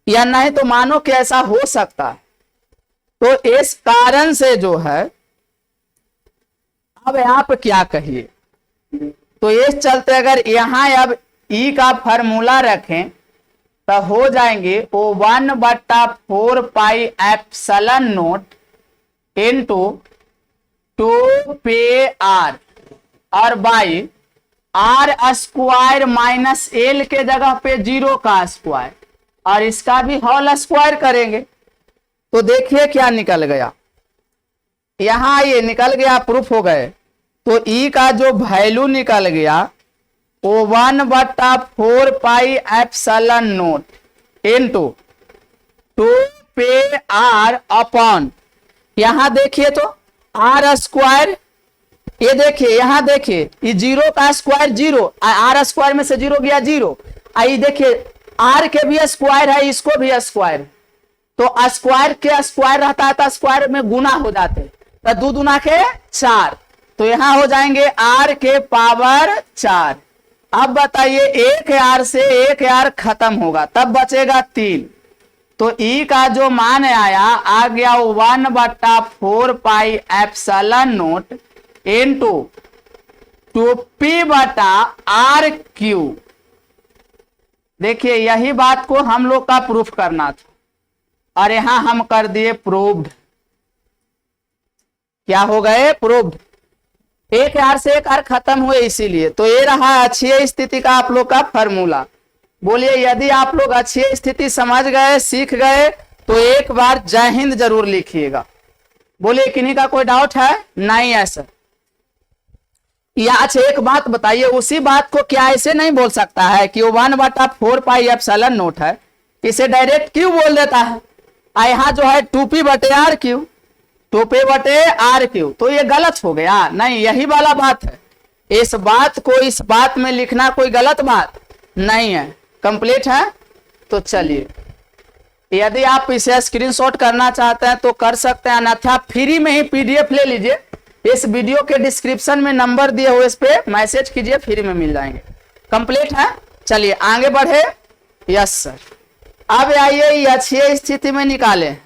या नहीं तो मानो कि ऐसा हो सकता है। तो इस कारण से जो है, अब आप क्या कहिए, तो इस चलते अगर यहां अब ई का फॉर्मूला रखें तो हो जाएंगे वो 1/4 पाई एप्सिलॉन नोट इनटू 2 पे आर और by R square minus L के जगह पे 0 का स्क्वायर और इसका भी होल स्क्वायर करेंगे तो देखिए क्या निकल गया। यहां ये निकल गया, प्रूफ हो गए। तो ई का जो वैल्यू निकल गया वो 1/4 पाई एप्सिलॉन नॉट इनटू 2 पे आर अपॉन, यहां देखिए तो आर स्क्वायर, ये देखिए यहां देखिए ये 0 का स्क्वायर 0, आर स्क्वायर में से 0 गया 0, आई देखिए आर के भी स्क्वायर है, इसको भी स्क्वायर, तो स्क्वायर के स्क्वायर रहता है तो स्क्वायर में गुना हो जाते, तो 2 दूना के 4, तो यहां हो जाएंगे आर के पावर 4। अब बताइए एक आर से एक आर खत्म होगा तब बचेगा 3, तो ई का जो मान आया आ गया 1/4 pi epsilon not into 2p/r cube. देखिए यही बात को हम लोग का प्रूफ करना था और यहां हम कर दिए प्रूव्ड। क्या हो गए? प्रूव्ड। एक आर से एक आर खत्म हुए, इसीलिए तो ये रहा अच्छी स्थिति का आप लोग का फॉर्मूला। बोलिए यदि आप लोग अच्छी स्थिति समझ गए, सीख गए तो एक बार जय हिंद जरूर लिखिएगा। बोलिए किन्हीं का कोई डाउट है? नहीं है सर। या अच्छा एक बात बताइए, उसी बात को क्या ऐसे नहीं बोल सकता है कि वो 1/4 पाई एप्सिलॉन नॉट है, इसे डायरेक्ट क्यों बोल देता है? यहाँ जो है 2p/r क्यू, 2p/r क्यू, तो ये गलत हो गया? नहीं, यही वाला बात है। इस बात को इस बात में लिखना कोई गलत बात नहीं है, कंप्लीट है। तो चलिए यदि आप इसे स्क्रीनशॉट करना चाहते हैं तो कर सकते हैं, अन्यथा फ्री में ही पीडीएफ ले लीजिए। इस वीडियो के डिस्क्रिप्शन में नंबर दिए हुए, इस पे मैसेज कीजिए, फ्री में मिल जाएंगे। कंप्लीट है। चलिए आगे बढ़े। Yes sir. अब आइए अच्छी स्थिति में निकालें।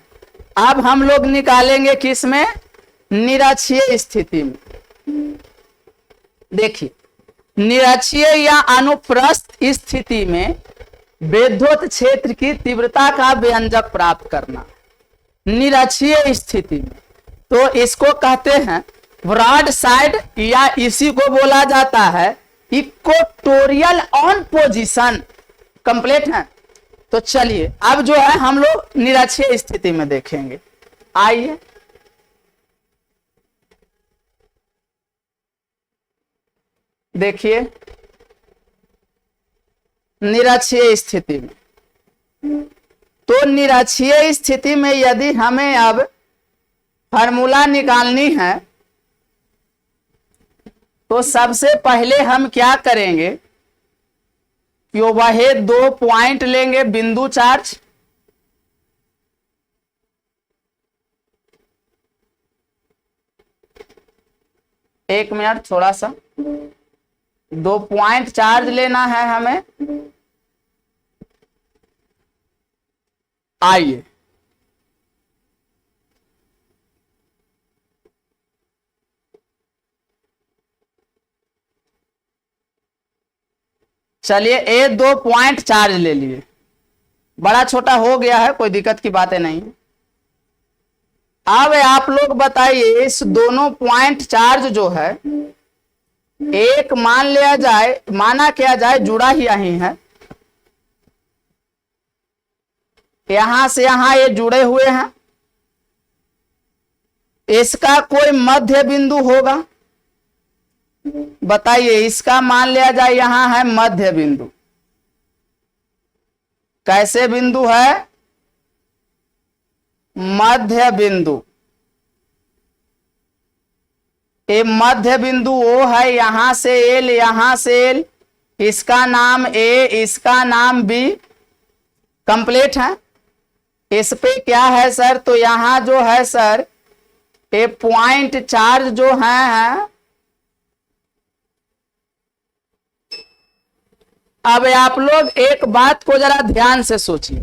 अब हम लोग निकालेंगे किस में? निरक्षीय स्थिति में। देखिए निरक्षीय या अनुप्रस्थ स्थिति में विद्युत क्षेत्र की तीव्रता का व्यंजक प्राप्त करना। निरक्षीय स्थिति में तो इसको कहते हैं ब्रॉड साइड, या इसी को बोला जाता है इक्वेटोरियल ऑन पोजीशन। कंप्लीट है। तो चलिए अब जो है हम लोग निरक्षीय स्थिति में देखेंगे। आइए देखिए निरक्षीय स्थिति में, तो निरक्षीय स्थिति में यदि हमें अब फार्मूला निकालनी है तो सबसे पहले हम क्या करेंगे कि वह 2 पॉइंट लेंगे, बिंदु चार्ज, एक मिनट थोड़ा सा, 2 पॉइंट चार्ज लेना है हमें। आइए चलिए ये 2 पॉइंट चार्ज ले लिए, बड़ा छोटा हो गया है, कोई दिक्कत की बातें नहीं। अब आप लोग बताइए इस दोनों पॉइंट चार्ज जो है, एक मान लिया जाए, माना क्या जाए जुड़ा ही यही है, यहां से यहां ये जुड़े हुए हैं, इसका कोई मध्य बिंदु होगा। बताइए इसका मान लिया जाए यहां है मध्य बिंदु। कैसे बिंदु है? मध्य बिंदु। ये मध्य बिंदु वो है, यहां से एल, यहां से एल, इसका नाम ए, इसका नाम बी। कंप्लीट है। इस पे क्या है सर? तो यहां जो है सर ये पॉइंट चार्ज जो है। अब आप लोग एक बात को जरा ध्यान से सोचिए।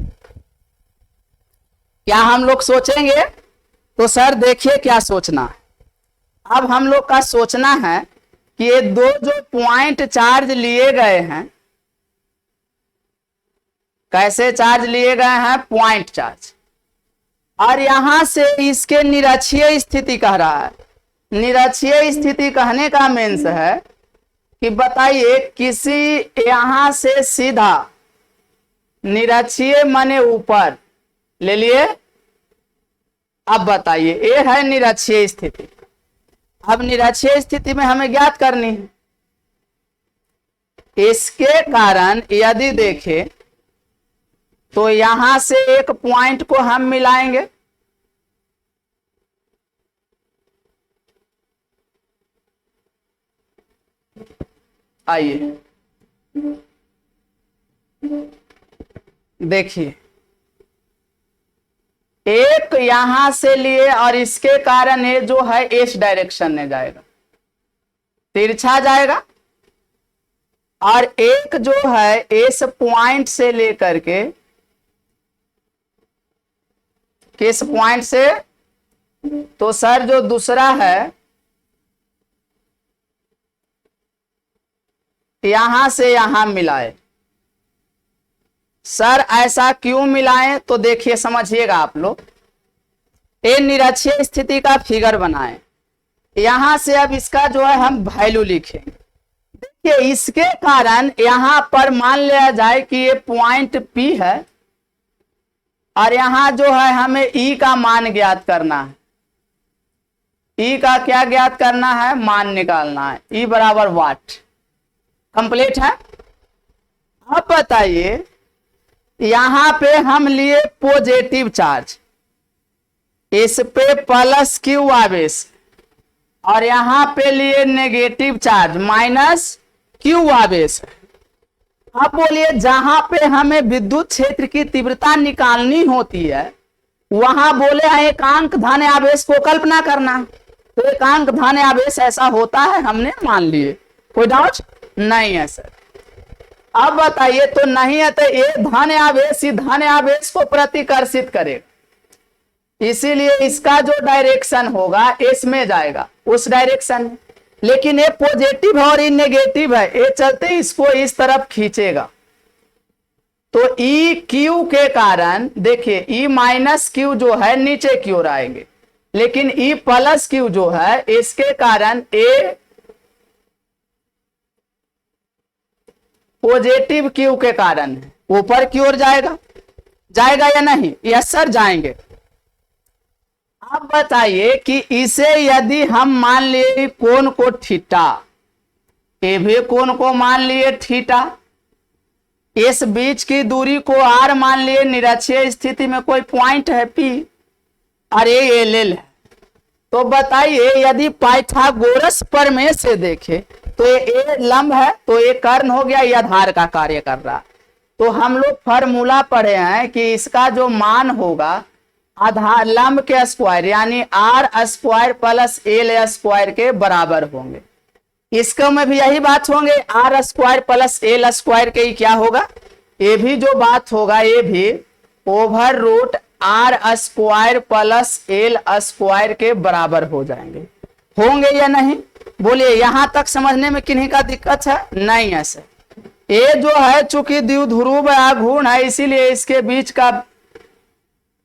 क्या हम लोग सोचेंगे? तो सर देखिए क्या सोचना है। अब हम लोग का सोचना है कि ये 2 जो पॉइंट चार्ज लिए गए हैं, कैसे चार्ज लिए गए हैं? Point charge. और यहां से इसके निरक्षीय स्थिति कह रहा है। निरक्षीय स्थिति कहने का मीन्स है कि बताइए किसी यहां से सीधा निरक्षीय माने ऊपर ले लिए। अब बताइए ये है निरक्षीय स्थिति। अब निरक्षीय स्थिति में हमें ज्ञात करनी है। इसके कारण यदि देखें तो यहां से एक पॉइंट को हम मिलाएंगे, आइए देखिए, एक यहां से लिए और इसके कारण ये जो है इस डायरेक्शन में जाएगा, तिरछा जाएगा, और एक जो है इस पॉइंट से लेकर के, किस पॉइंट से, तो सर जो दूसरा है यहां से यहां मिलाए। सर ऐसा क्यों मिलाएं, तो देखिए समझिएगा आप लोग। ये निरक्षीय स्थिति का फिगर बनाएं, यहां से अब इसका जो है हम वैल्यू लिखेंगे। देखिए इसके कारण यहां पर मान लिया जाए कि ये पॉइंट P है और यहां जो है हमें E का मान ज्ञात करना है। E का क्या ज्ञात करना है, मान निकालना है। E बराबर वाट। कंप्लीट है। अब बताइए यहां पे हम लिए पॉजिटिव चार्ज, इस पे प्लस Q आवेश, और यहां पे लिए नेगेटिव चार्ज माइनस Q आवेश। अब बोलिए जहां पे हमें विद्युत क्षेत्र की तीव्रता निकालनी होती है वहां बोले एकांक धन आवेश को कल्पना करना, तो एकांक धन आवेश ऐसा होता है, हमने मान लिए। कोई डाउट नहीं है सर। अब बताइए तो नहीं है तो ये धन आवेश, धन आवेश को प्रतिकर्षित करेगा, इसीलिए इसका जो डायरेक्शन होगा इसमें जाएगा, उस डायरेक्शन में। लेकिन ये पॉजिटिव है और ये नेगेटिव है, ये चलते इसको इस तरफ खींचेगा। तो ई क्यू के कारण देखिए ई माइनस क्यू जो है नीचे की ओर आएंगे, लेकिन ई प्लस क्यू जो है इसके कारण ए पॉजिटिव क्यू के कारण ऊपर की ओर जाएगा। जाएगा या नहीं? यस सर जाएंगे। अब बताइए कि इसे यदि हम मान लिए कोण को थीटा, ये भी कोण को मान लिए थीटा, इस बीच की दूरी को आर मान लिए, निरक्षीय स्थिति में कोई पॉइंट है P और ये एल है। तो बताइए यदि पाइथागोरस प्रमेय से देखें तो ये लंब है, तो ये कर्ण हो गया, ये आधार का कार्य कर रहा। तो हम लोग फॉर्मूला पढ़े हैं कि इसका जो मान होगा आधार लंब के स्क्वायर यानी R square plus L square के बराबर होंगे। इसका में भी यही बात होंगे, R square plus L square के ही क्या होगा, ये भी जो बात होगा ये भी over root R square plus L square के बराबर हो जाएंगे। होंगे या नहीं बोलिए? यहां तक समझने में किन्हीं का दिक्कत है? नहीं है सर। ये जो है चूंकि द्विध्रुव आघूर्ण है इसीलिए इसके बीच का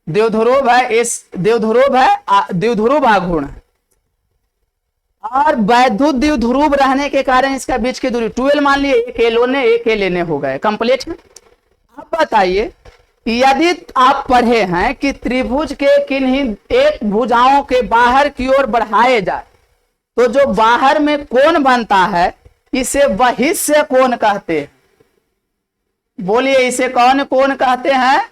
द्विध्रुव है, इस द्विध्रुव आघूर्ण है, और वैद्युत द्विध्रुव रहने के कारण इसका बीच की दूरी 12 मान लिए, एक एल ने एक एल ने हो गए। कंप्लीट है। अब बताइए यदि आप पढ़े हैं कि त्रिभुज के किन्हीं एक भुजाओं के बाहर की ओर बढ़ाए जाए तो जो बाहर में कोण बनता है इसे बहिष्य कोण कहते हैं। बोलिए इसे कौन कोण कहते हैं?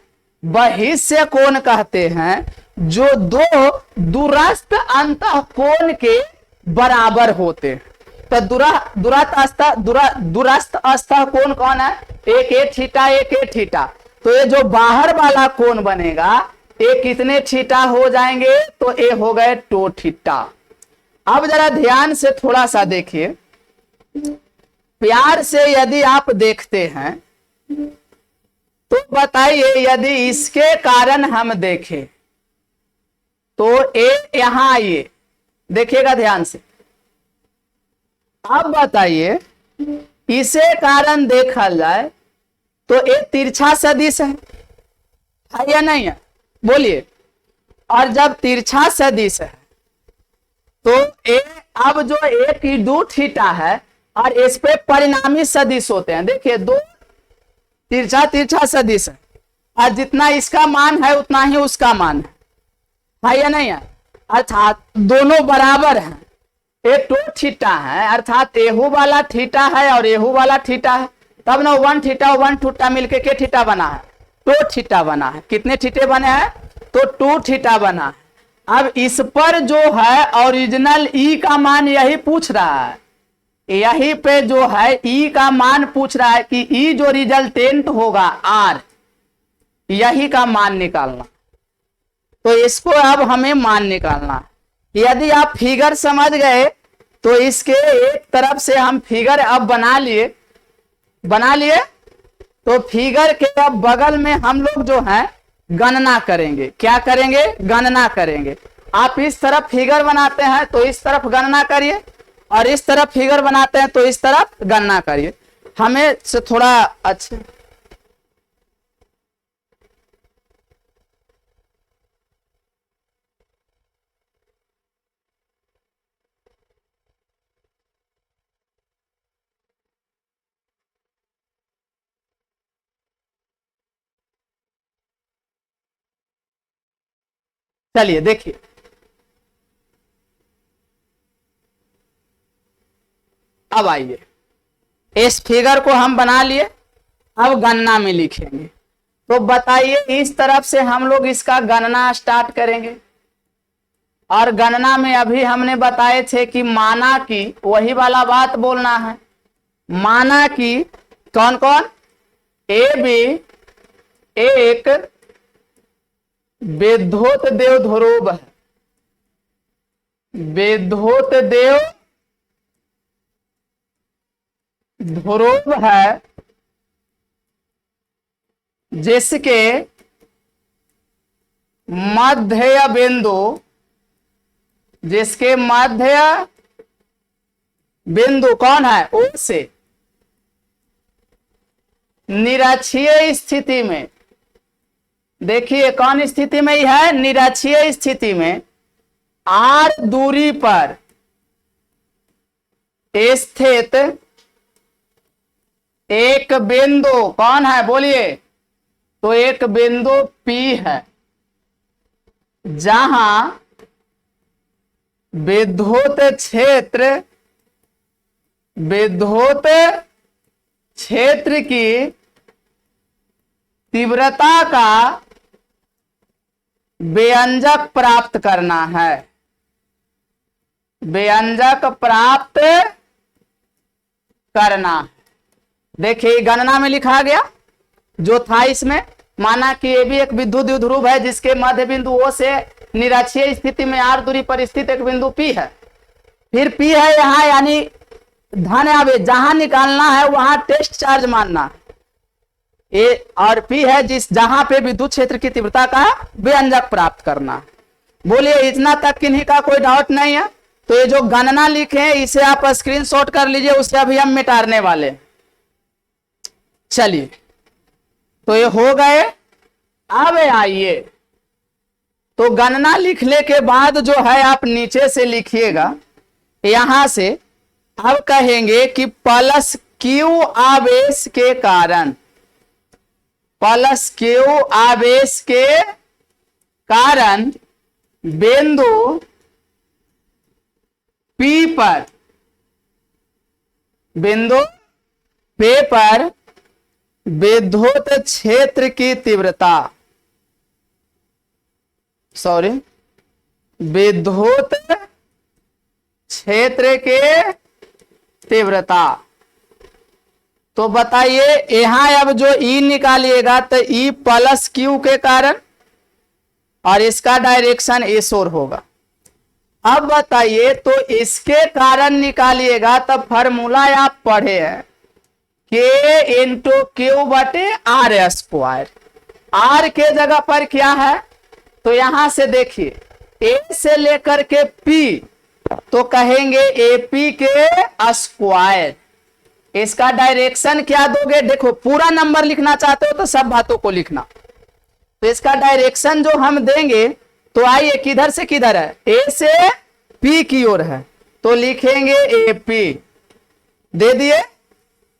बहिष्य कोण कहते हैं, जो दो दूरस्थ अंतः कोण के बराबर होते हैं। तो दूरस्थ अंतः कोण कौन है? एक ए थीटा, एक ए थीटा। तो ये जो बाहर वाला कोण बनेगा ये कितने थीटा हो जाएंगे? तो ये हो गए 2 थीटा। अब जरा ध्यान से थोड़ा सा देखिए, प्यार से यदि आप देखते हैं तो बताइए यदि इसके कारण हम देखें तो ए यहां आइए, देखिएगा ध्यान से। अब बताइए इसे कारण देखा जाए तो ये तिरछा सदिश है या नहीं है? बोलिए। और जब तिरछा सदिश है तो ए अब जो एक 2 थीटा है और इस पे परिणामी सदिश होते हैं। देखिए दो तिरछा तिरछा सदिश है और जितना इसका मान है उतना ही उसका मान है या नहीं है? अर्थात दोनों बराबर हैं, एक तो थीटा है, अर्थात एहू वाला थीटा है और एहू वाला थीटा है, तब ना वन थीटा मिलके के थीटा बना है, टू थीटा बना है। कितने थीटे बने हैं? तो टू थीटा बना है। अब इस पर जो है ओरिजिनल ई का मान यही पूछ रहा है, यही पे जो है ई का मान पूछ रहा है कि ई जो रिजल्टेंट होगा आर, यही का मान निकालना। तो इसको अब हमें मान निकालना। यदि आप फिगर समझ गए तो इसके एक तरफ से हम फिगर अब बना लिए तो फिगर के अब बगल में हम लोग जो है गणना करेंगे। क्या करेंगे? गणना करेंगे। आप इस तरफ फिगर बनाते हैं तो इस तरफ गणना करिए, और इस तरफ फिगर बनाते हैं तो इस तरफ गणना करिए। हमें से थोड़ा अच्छा चलिए देखिए, अब आइए इस फिगर को हम बना लिए, अब गणना में लिखेंगे। तो बताइए इस तरफ से हम लोग इसका गणना स्टार्ट करेंगे, और गणना में अभी हमने बताए थे कि माना कि, वही वाला बात बोलना है, माना कि कौन कौन? ए बी एक वेद्धोत देव ध्रुव है, वेद्धोत देव ध्रुव है, जिसके मध्य बिंदु, जिसके मध्य बिंदु कौन है? ओ से निरक्षीय स्थिति में, देखिए कौन स्थिति में ही है? निरक्षीय स्थिति में आर दूरी पर स्थित एक बिंदु कौन है? बोलिए। तो एक बिंदु P है, जहां विद्युत क्षेत्र की तीव्रता का व्यंजक प्राप्त करना है, व्यंजक प्राप्त करना। देखिए गणना में लिखा गया जो था इसमें, माना कि ये भी एक विद्युत ध्रुव है जिसके मध्य बिंदु O से निरक्षीय स्थिति में r दूरी पर स्थित एक बिंदु P है। फिर P है यहाँ, यानी धन आवेश, जहां निकालना है वहां टेस्ट चार्ज मानना, ए और P है जिस जहां पे विद्युत क्षेत्र की तीव्रता का व्यंजक प्राप्त करना। बोलिए इतना तक किन्हीं का कोई डाउट नहीं है? तो ये जो गणना लिखे हैं इसे आप स्क्रीनशॉट कर लीजिए, उससे अभी हम मिटाने वाले। चलिए तो ये हो गए। अब आइए तो गणना लिखने के बाद जो है आप नीचे से लिखिएगा, यहां से अब कहेंगे कि प्लस क्यू आवेश के कारण, प्लस क्यू आवेश के कारण बिंदु P पर, बिंदु P पर विद्युत क्षेत्र की तीव्रता, सॉरी, विद्युत क्षेत्र के तीव्रता। तो बताइए यहां अब जो E निकालिएगा तो E प्लस क्यू के कारण, और इसका डायरेक्शन एस ओर होगा। अब बताइए तो इसके कारण निकालिएगा तब फॉर्मूला आप पढ़े हैं, के इंटू क्यू बटे आर स्क्वायर। आर के जगह पर क्या है? तो यहां से देखिए ए से लेकर के पी, तो कहेंगे एपी के स्क्वायर। इसका डायरेक्शन क्या दोगे? देखो पूरा नंबर लिखना चाहते हो तो सब बातों को लिखना। तो इसका डायरेक्शन जो हम देंगे, तो आइए किधर से किधर है? ए से पी की ओर है, तो लिखेंगे एपी दे दिए।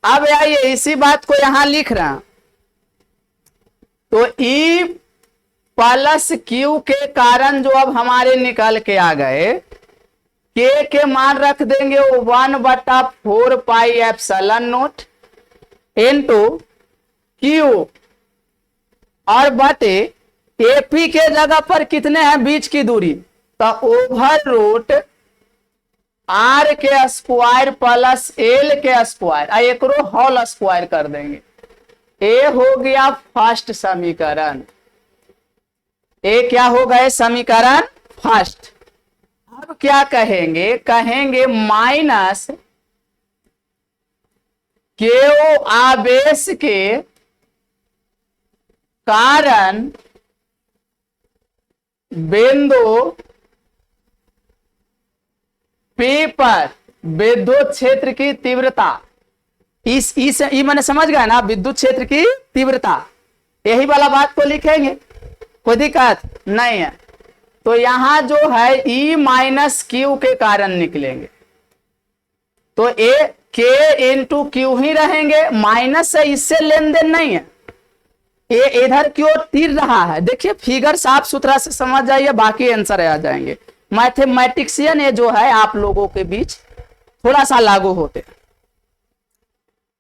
अब आइए इसी बात को यहां लिख रहे हैं, तो ई प्लस क्यू के कारण जो अब हमारे निकल के आ गए, के मान रख देंगे 1/4 pi epsilon not into Q, और बटे एपी के जगह पर कितने हैं बीच की दूरी, तो ओवर रूट आर के स्क्वायर प्लस एल के स्क्वायर, एक होल स्क्वायर कर देंगे। ए हो गया फर्स्ट समीकरण, ए क्या हो गए समीकरण फर्स्ट। अब क्या कहेंगे, कहेंगे माइनस क्यू आवेश के कारण बिंदु पी पर विद्युत क्षेत्र की तीव्रता, इस मैंने समझ गया ना, विद्युत क्षेत्र की तीव्रता, यही वाला बात को लिखेंगे, कोई दिक्कत नहीं है। तो यहां जो है ई माइनस क्यू के कारण निकलेंगे, तो ए के इंटू क्यू ही रहेंगे, माइनस से इससे लेन देन नहीं है, ये इधर की ओर तीर रहा है। देखिए फिगर साफ सुथरा से समझ जाइए, बाकी आंसर आ जाएंगे। मैथमेटिशियन ये जो है आप लोगों के बीच थोड़ा सा लागू होते हैं।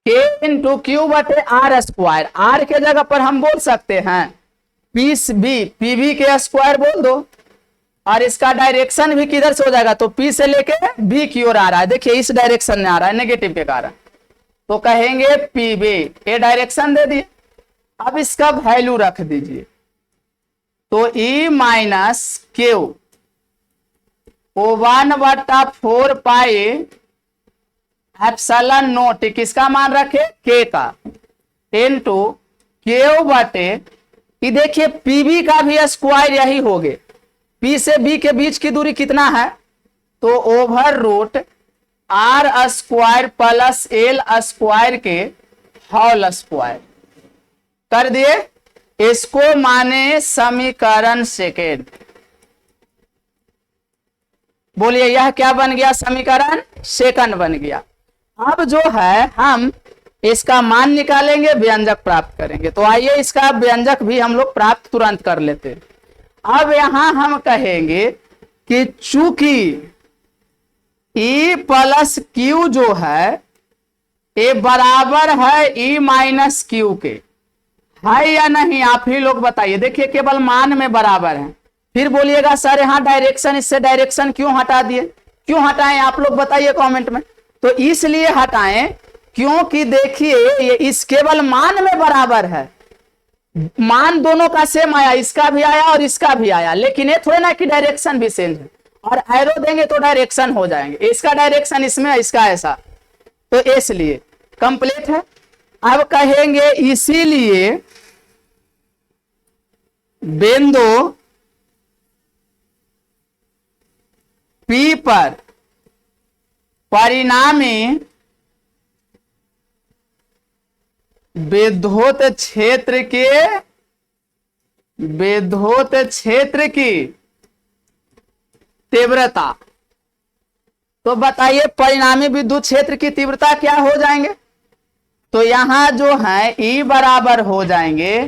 के इंटू क्यू बटे आर स्क्वायर, आर के जगह पर हम बोल सकते हैं पीवी के स्क्वायर बोल दो, और इसका डायरेक्शन भी किधर से हो जाएगा, तो पी से लेके बी की ओर आ रहा है, देखिए इस डायरेक्शन में आ रहा है नेगेटिव के कारण, तो कहेंगे पीबी, ये डायरेक्शन दे दिए। अब इसका वैल्यू रख दीजिए, तो e minus q 1/4 pi epsilon naught, किसका मान रखे के का, इनटू क्यू बटे, ये देखिए पीबी का भी स्क्वायर यही हो गए, पी से बी के बीच की दूरी कितना है, तो over root R square plus L square के होल स्क्वायर कर दिए। इसको माने समीकरण सेकेंड, बोलिए यह क्या बन गया, समीकरण सेकंड बन गया। अब जो है हम इसका मान निकालेंगे, व्यंजक प्राप्त करेंगे, तो आइए इसका व्यंजक भी हम लोग प्राप्त तुरंत कर लेते हैं। अब यहां हम कहेंगे कि चूंकि ई प्लस क्यू जो है ये बराबर है ई माइनस क्यू के, है या नहीं आप ही लोग बताइए। देखिए केवल मान में बराबर है, फिर बोलिएगा सर यहाँ डायरेक्शन, इससे डायरेक्शन क्यों हटा दिए, क्यों हटाएं आप लोग बताइए कमेंट में। तो इसलिए हटाएं क्योंकि देखिए ये इस केवल मान में बराबर है, मान दोनों का सेम आया, इसका भी आया और इसका भी आया, लेकिन ये थोड़ा ना कि डायरेक्शन भी सेम है, और एरो देंगे तो डायरेक्शन हो जाएंगे, इसका डायरेक्शन इसमें इसका ऐसा, तो इसलिए कंप्लीट है। अब कहेंगे इसीलिए बिंदु पी पर परिणामी विद्युत क्षेत्र की तीव्रता, तो बताइए परिणामी विद्युत क्षेत्र की तीव्रता क्या हो जाएंगे, तो यहां जो है E बराबर हो जाएंगे,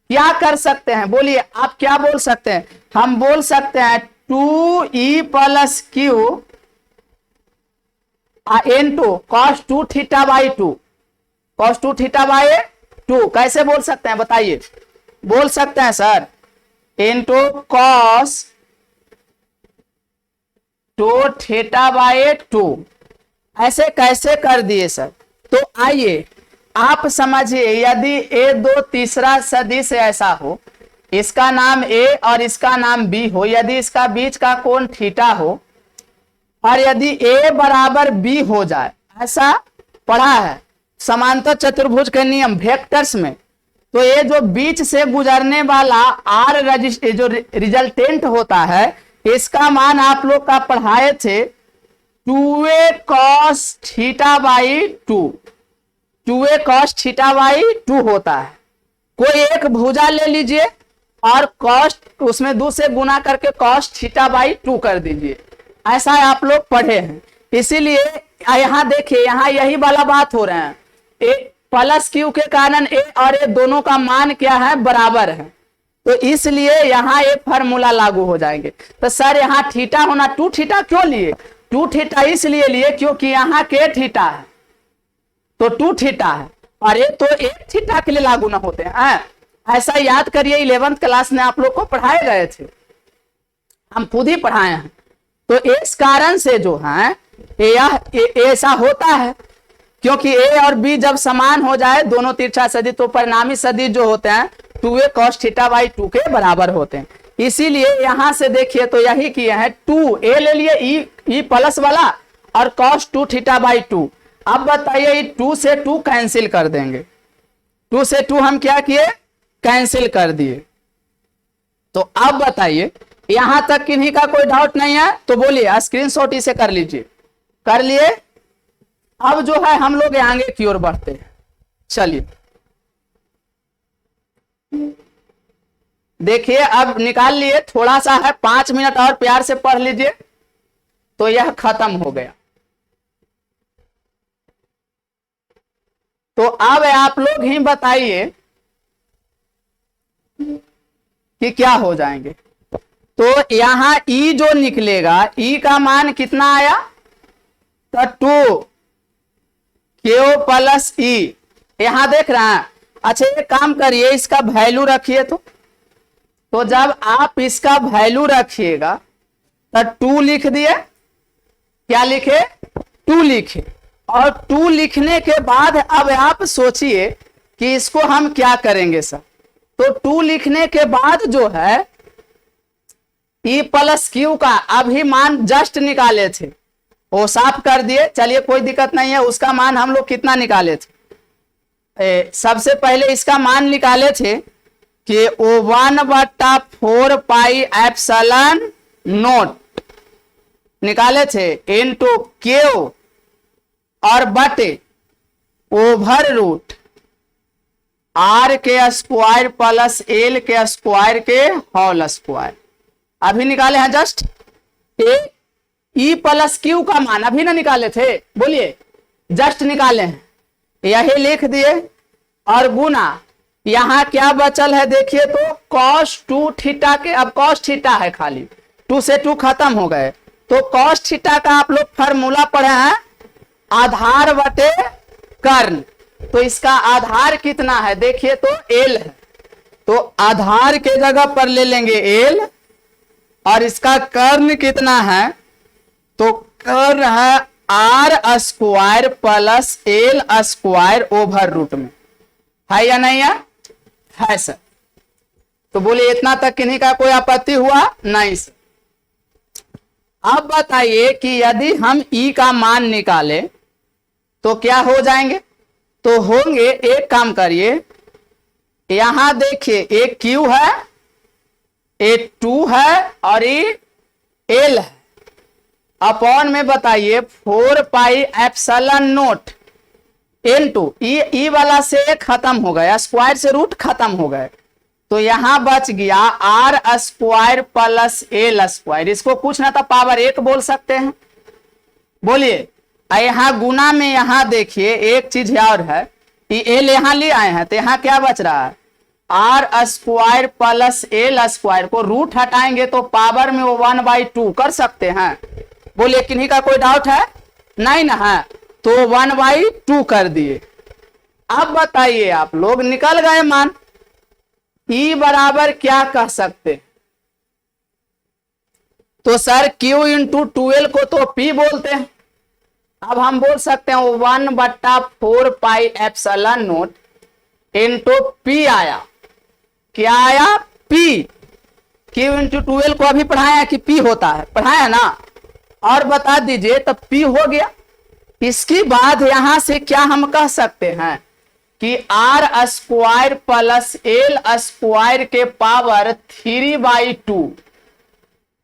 क्या कर सकते हैं बोलिए आप, क्या बोल सकते हैं, हम बोल सकते हैं 2E plus Q into cos 2 theta by 2, cos 2 theta by 2 कैसे बोल सकते हैं बताइए, बोल सकते हैं sir, into cos 2 theta by 2, ऐसे कैसे कर दिए सर। तो आइए आप समझिए, यदि ए दो तीसरा सदिश ऐसा हो, इसका नाम ए और इसका नाम बी हो, यदि इसका बीच का कोण थीटा हो, और यदि ए बराबर बी हो जाए, ऐसा पढ़ा है समांतर चतुर्भुज के नियम वेक्टर्स में, तो ये जो बीच से गुजरने वाला आर जो रिजल्टेंट होता है, इसका मान आप लोग का पढ़ाए थे 2a cos theta by 2, 2a cos theta by 2 होता है। कोई एक भुजा ले लीजिए और cos उसमें 2 से गुना करके cos थीटा बाई 2 कर दीजिए, ऐसा आप लोग पढ़े हैं। इसीलिए यहाँ देखिए, यहाँ यही वाला बात हो रहे हैं, ए प्लस क्यू के कारण ए और ए दोनों का मान क्या है, बराबर है, तो इसलिए यहाँ एक फार्मूला लागू हो जाएंगे। तो सर यहाँ थीटा होना, 2 थीटा क्यों लिए, 2 थीटा इसलिए लिए क्योंकि यहाँ के थीटा है तो 2 थीटा है, और ये तो 1 थीटा के लिए लागू ना होते हैं। ऐसा याद करिए, 11th क्लास में आप लोग को पढ़ाए गए थे, हम खुद ही पढ़ाए हैं। तो इस कारण से जो है यह ऐसा होता है, क्योंकि ए और बी जब समान हो जाए दोनों तिरछा सदिश, तो परिणामी सदिश जो होते हैं 2a cos थीटा बाई 2 के बराबर होते हैं। इसीलिए यहां से देखिए तो यही किए हैं, 2a ले लिए ई प्लस वाला और cos 2 थीटा बाई 2। अब बताइए 2 से 2 कैंसिल कर देंगे, 2 से 2 हम क्या किए, कैंसिल कर दिए। तो अब बताइए यहां तक किन्हीं का कोई डाउट नहीं है तो बोलिए, स्क्रीनशॉट इसे कर लीजिए, कर लिए। अब जो है हम लोग आगे की ओर बढ़ते हैं। चलिए देखिए, अब निकाल लिए, थोड़ा सा है, 5 मिनट और प्यार से पढ़ लीजिए तो यह खत्म हो गया। तो अब आप लोग ही बताइए कि क्या हो जाएंगे। तो यहां ई जो निकलेगा, ई का मान कितना आया, तो 2 क्यू प्लस ई, यहां देख रहे हैं। अच्छा एक काम करिए, इसका वैल्यू रखिए। तो जब आप इसका वैल्यू रखिएगा तो 2 लिख दिए, क्या लिखे, 2 लिखे, और 2 लिखने के बाद अब आप सोचिए कि इसको हम क्या करेंगे सर। तो 2 लिखने के बाद जो है ई प्लस क्यू का अभी मान जस्ट निकाले थे, वो साफ कर दिए, चलिए कोई दिक्कत नहीं है। उसका मान हम लोग कितना निकाले थे, सबसे पहले इसका मान निकाले थे कि ओ 1/4 पाई एप्सिलॉन नॉट निकाले थे इनटू क्यू और बटे ओवर रूट आर के स्क्वायर प्लस एल के स्क्वायर के होल स्क्वायर, अभी निकाले हैं जस्ट। ई प्लस क्यू का मान अभी ना निकाले थे, बोलिए, जस्ट निकाले हैं, यही लिख दिए, और गुना यहां क्या बचल है देखिए, तो cos 2 थीटा के, अब cos थीटा है खाली, 2 से 2 खत्म हो गए, तो cos थीटा का आप लोग फार्मूला पढ़े हैं, आधार बटे कर्ण। तो इसका आधार कितना है देखिए, तो एल है, तो आधार के जगह पर ले लेंगे एल, और इसका कर्ण कितना है, तो कर्ण है R square plus L square over root में, है या नहीं है सर। तो बोलिए इतना तक किन्हीं का कोई आपत्ति हुआ, नहीं सर। अब बताइए कि यदि हम ई का मान निकाले तो क्या हो जाएंगे, तो होंगे, एक काम करिए, यहां देखिए एक क्यू है, एक 2 है और ये एल है, अपॉन में बताइए 4 पाई एप्सिलॉन नॉट इनटू ई वाला से खत्म हो गया, स्क्वायर से रूट खत्म हो गए, तो यहां बच गया R square plus L square, इसको कुछ ना तो पावर 1 बोल सकते हैं, बोलिए। यहां गुना में यहां देखिए एक चीज और है, एल यहां ले आए हैं तो यहां क्या बच रहा है, R square plus L square को रूट हटाएंगे तो पावर में वो 1/2 कर सकते हैं, बोलिए किन्हीं का कोई डाउट है, नहीं ना है, तो 1/2 कर दिए। अब बताइए आप लोग, निकल गए मान, ई बराबर क्या कह सकते, तो सर Q इंटू 12 को तो P बोलते हैं, अब हम बोल सकते हैं 1/4 pi epsilon not into P आया, क्या आया, P। Q इंटू 12 को अभी पढ़ाया कि P होता है, पढ़ाया ना, और बता दीजिए तब P हो गया। इसके बाद यहां से क्या हम कह सकते हैं कि R square plus L square के पावर 3/2,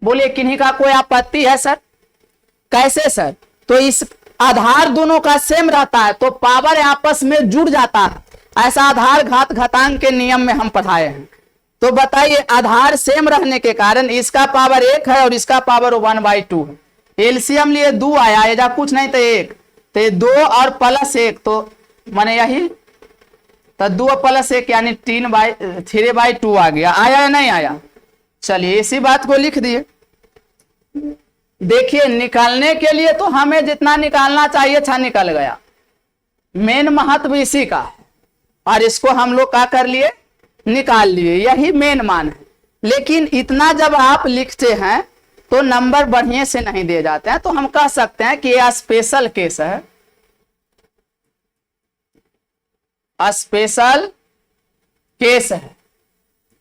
बोलिए किन्हीं का कोई आपत्ति है सर, कैसे सर, तो इस आधार दोनों का सेम रहता है तो पावर आपस में जुड़ जाता है, ऐसा आधार घात घातांक के नियम में हम पढ़ाए हैं। तो बताइए आधार सेम रहने के कारण इसका पावर 1 है और इसका पावर 1/2 है, एलसीएम लिए 2 आया, एजा कुछ नहीं तो 1, तो ये 2 और प्लस 1 तो माने यही, तो 2 प्लस 1 यानी 3/2 आ गया। आया या नहीं आया? चलिए इसी बात को लिख दिए। देखिए निकालने के लिए तो हमें जितना निकालना चाहिए था निकल गया, मेन महत्व इसी का है, और इसको हम लोग क्या कर लिए, निकाल लिए, यही मेन मान है। लेकिन इतना जब आप लिखते हैं तो नंबर बढ़िया से नहीं दिए जाते हैं, तो हम कह सकते हैं कि यह स्पेशल केस है, स्पेशल केस है।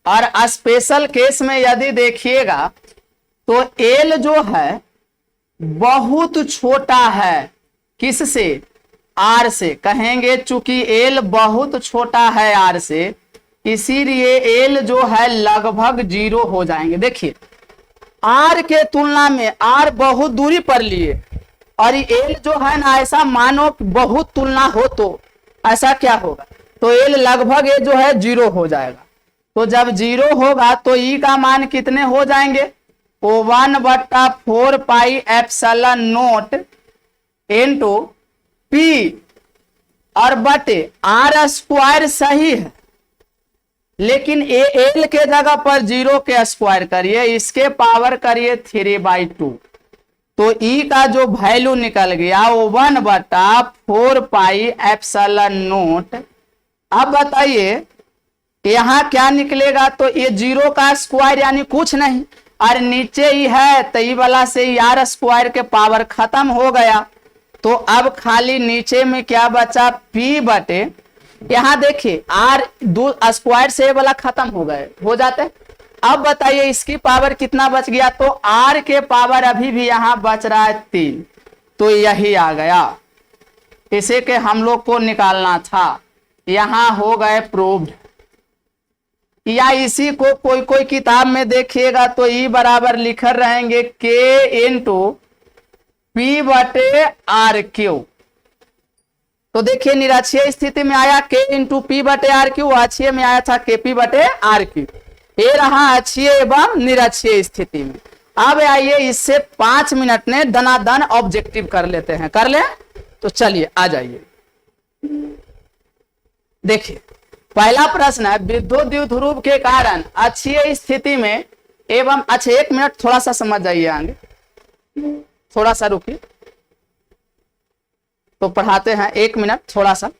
और स्पेशल केस में यदि देखिएगा तो एल जो है बहुत छोटा है, किससे, आर से। कहेंगे चूंकि एल बहुत छोटा है आर से, इसीलिए एल जो है लगभग 0 हो जाएंगे। देखिए आर के तुलना में आर बहुत दूरी पर लिए, और एल जो है ना, ऐसा मानो बहुत तुलना हो तो ऐसा क्या होगा, तो एल लगभग ये जो है 0 हो जाएगा। तो जब 0 होगा तो ई का मान कितने हो जाएंगे, 1/4 pi epsilon note into P, और बटे आर स्क्वायर सही है, लेकिन ए एल के जगह पर 0 के स्क्वायर करिए, इसके पावर करिए 3/2, तो ई का जो वैल्यू निकल गया वो 1/4 पाई एप्सिलॉन नोट। अब बताइए यहां क्या निकलेगा, तो ये 0 का स्क्वायर यानी कुछ नहीं, और नीचे ही है तो ई वाला से ही आर स्क्वायर के पावर खत्म हो गया। तो अब खाली नीचे में क्या बचा, पी बटे, यहां देखिए आर स्क्वायर से वाला खत्म हो गए, हो जाते। अब बताइए इसकी पावर कितना बच गया, तो आर के पावर अभी भी यहां बच रहा है 3, तो यही आ गया, इसे के हम लोग को निकालना था। यहां हो गए प्रूव्ड। या इसी को कोई कोई किताब में देखिएगा तो ई बराबर लिख रहेंगे के इंटू पी बटे आर क्यू। तो देखिए निरक्षीय स्थिति में आया के इंटू पी बटे आर क्यू, अक्षीय में आया था के पी बटे आर क्यू। ये रहा अक्षीय एवं निरक्षीय स्थिति में। अब आइए इससे 5 मिनट में दनादन ऑब्जेक्टिव कर लेते हैं, कर ले। तो चलिए आ जाइए, देखिए पहला प्रश्न है, विद्युत द्विध्रुव के कारण अक्षीय स्थिति में एवं, अच्छा 1 मिनट थोड़ा सा समझ जाइए आगे, थोड़ा सा रुकिए तो पढ़ाते हैं, 1 मिनट थोड़ा सा,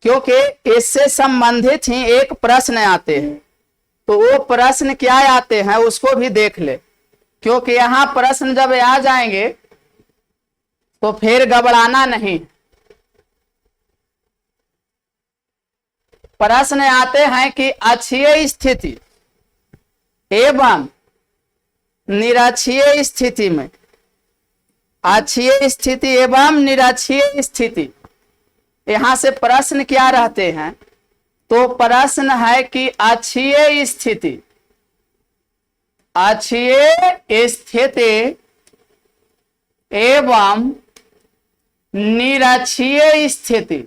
क्योंकि इससे संबंधित ही एक प्रश्न आते हैं, तो वो प्रश्न क्या आते हैं उसको भी देख ले, क्योंकि यहां प्रश्न जब आ जाएंगे तो फिर घबराना नहीं। प्रश्न आते हैं कि अक्षीय स्थिति एवं निरक्षीय स्थिति में, अक्षीय स्थिति एवं निरक्षीय स्थिति, यहां से प्रश्न क्या रहते हैं, तो प्रश्न है कि अक्षीय स्थिति, अक्षीय स्थिति एवं निरक्षीय स्थिति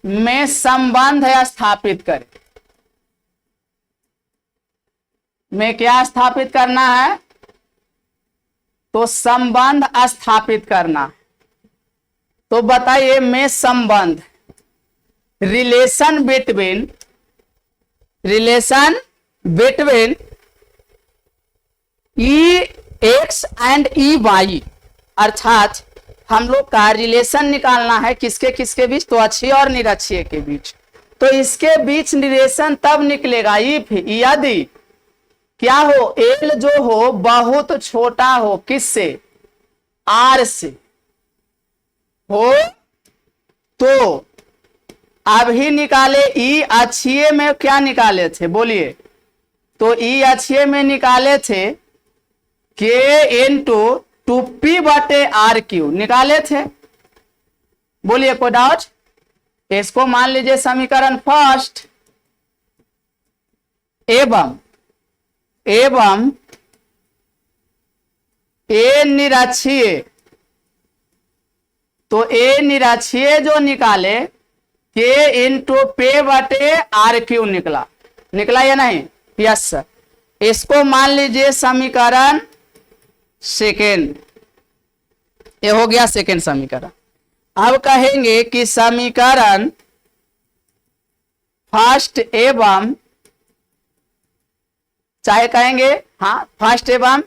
में संबंध स्थापित करें। में क्या स्थापित करना है, तो संबंध स्थापित करना। तो बताइए में संबंध, relation between E X and E Y, अर्थात हम लोग का रिलेशन निकालना है किसके किसके बीच, तो अक्षीय और निरक्षीय के बीच। तो इसके बीच रिलेशन तब निकलेगा यदि क्या हो, एल जो हो बहुत छोटा हो, किससे, आर से हो। तो अभी निकाले ई अक्षीय में क्या निकाले थे, बोलिए, तो ई अक्षीय में निकाले थे के इंटू 2p बटे आर क्यू निकाले थे, बोलिए कोई डाउट। इसको मान लीजिए समीकरण फर्स्ट, एवं ए निरक्षीय, तो ए निरक्षीय जो निकाले के इंटू पे बटे आर क्यू निकला या नहीं, यस सर। इसको मान लीजिए समीकरण सेकेंड, ये हो गया सेकेंड समीकरण। अब कहेंगे कि समीकरण फर्स्ट एवं, चाहे कहेंगे हाँ फर्स्ट एवं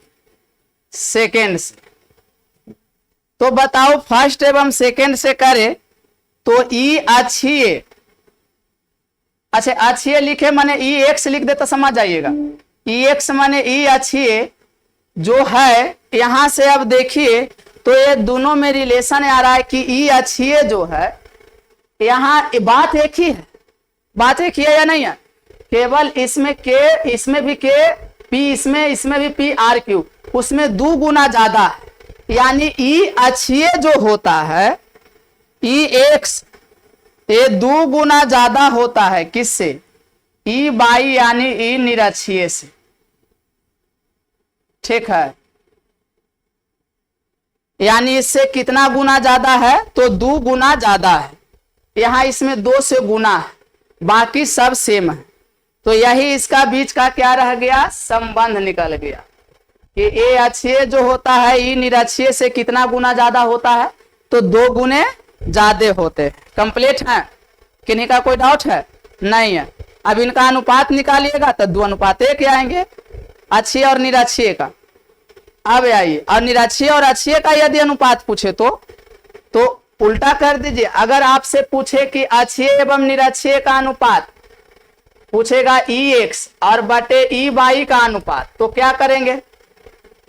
सेकेंड से, तो बताओ फर्स्ट एवं सेकेंड से करें तो ई अक्षीय, अच्छा अक्षीय लिखे माने ई एक्स लिख दे तो समझ जाइएगा। ई एक्स माने ई अक्षीय जो है, यहां से अब देखिए तो ये दोनों में रिलेशन आ रहा है कि ई अक्षीय जो है, यहाँ बात एक ही है, बात एक ही है या नहीं है, केवल इसमें के, इसमें भी के पी, इसमें भी पी आर क्यू, उसमें 2 गुना ज्यादा है, यानी ई अक्षीय जो होता है ई एक्स, ये 2 गुना ज्यादा होता है किससे, ई बाई यानी ई निरक्षीय से, ठीक है। यानी इससे कितना गुना ज्यादा है, तो 2 गुना ज्यादा है, यहां इसमें 2 से गुना है, बाकी सब सेम है। तो यही इसका बीच का क्या रह गया, संबंध निकल गया कि ए अक्षीय जो होता है ई निरक्षीय से कितना गुना ज्यादा होता है, तो 2 गुने ज्यादा होते हैं। कंप्लीट है, किन्हीं का कोई डाउट है? नहीं है। अब इनका अनुपात निकालिएगा तो 2:1 आएंगे, अक्षीय और निरक्षीय का। अब आइए, और निरक्षीय और अक्षीय का यदि अनुपात पूछे तो उल्टा कर दीजिए। अगर आपसे पूछे कि अक्षीय एवं निरक्षीय का अनुपात, पूछेगा ई एक्स और बटे ई वाई का अनुपात, तो क्या करेंगे,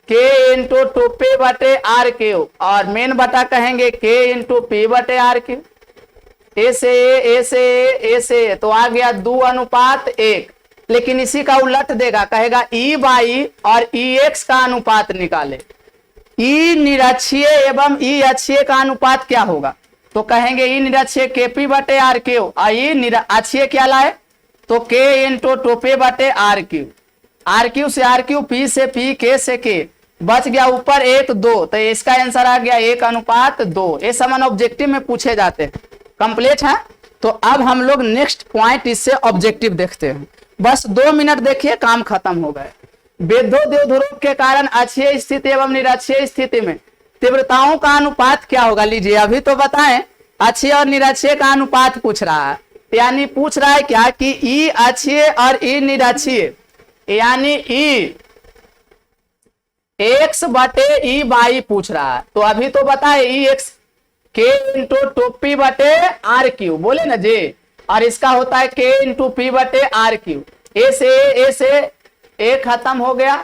के इंटू 2p बटे आर क्यू, और मेन बटा कहेंगे के इंटू पी बटे आर क्यू, ए से तो आ गया 2:1। लेकिन इसी का उलट देगा, कहेगा ई वाई और ई एक्स का अनुपात निकाले, ई निरक्षीय एवं ई अक्षीय का अनुपात क्या होगा, तो कहेंगे ई निरक्षीय के पी बटे आर क्यू, और ई अक्षीय क्या लाए, तो के इंटू 2p बटे आर क्यू, आर क्यू से आर क्यू, पी से पी, के से के, बच गया ऊपर 1 2, तो इसका आंसर आ गया 1:2। ये समान ऑब्जेक्टिव में पूछे जाते हैं। कंप्लीट है। तो अब हम लोग नेक्स्ट पॉइंट इससे ऑब्जेक्टिव देखते हैं, बस 2 मिनट देखिए, काम खत्म हो गए। बेधो द्विध्रुव के कारण अक्षीय स्थिति एवं निरक्षीय स्थिति में तीव्रताओं का अनुपात क्या होगा, लीजिए अभी तो बताएं। अक्षीय और निरक्षीय का अनुपात पूछ रहा है, यानी पूछ रहा है क्या कि ई अक्षीय और ई निरक्षीय, यानी ई एक्स बटे ई वाई पूछ रहा है। तो अभी तो बताए ई एक्स के इंटू 2p बटे आर क्यू, बोले ना जी, और इसका होता है के इंटू पी बटे आर क्यू। ए से ए खत्म हो गया,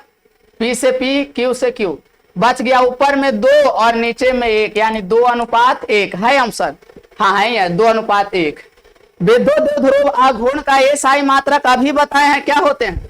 पी से पी, क्यू से क्यू, बच गया ऊपर में 2 और नीचे में 1, यानी 2:1 है आंसर। हाँ है यार, 2:1। बेधो द्विध्रुव आघूर्ण का एसआई मात्रक अभी बताए हैं क्या होते हैं,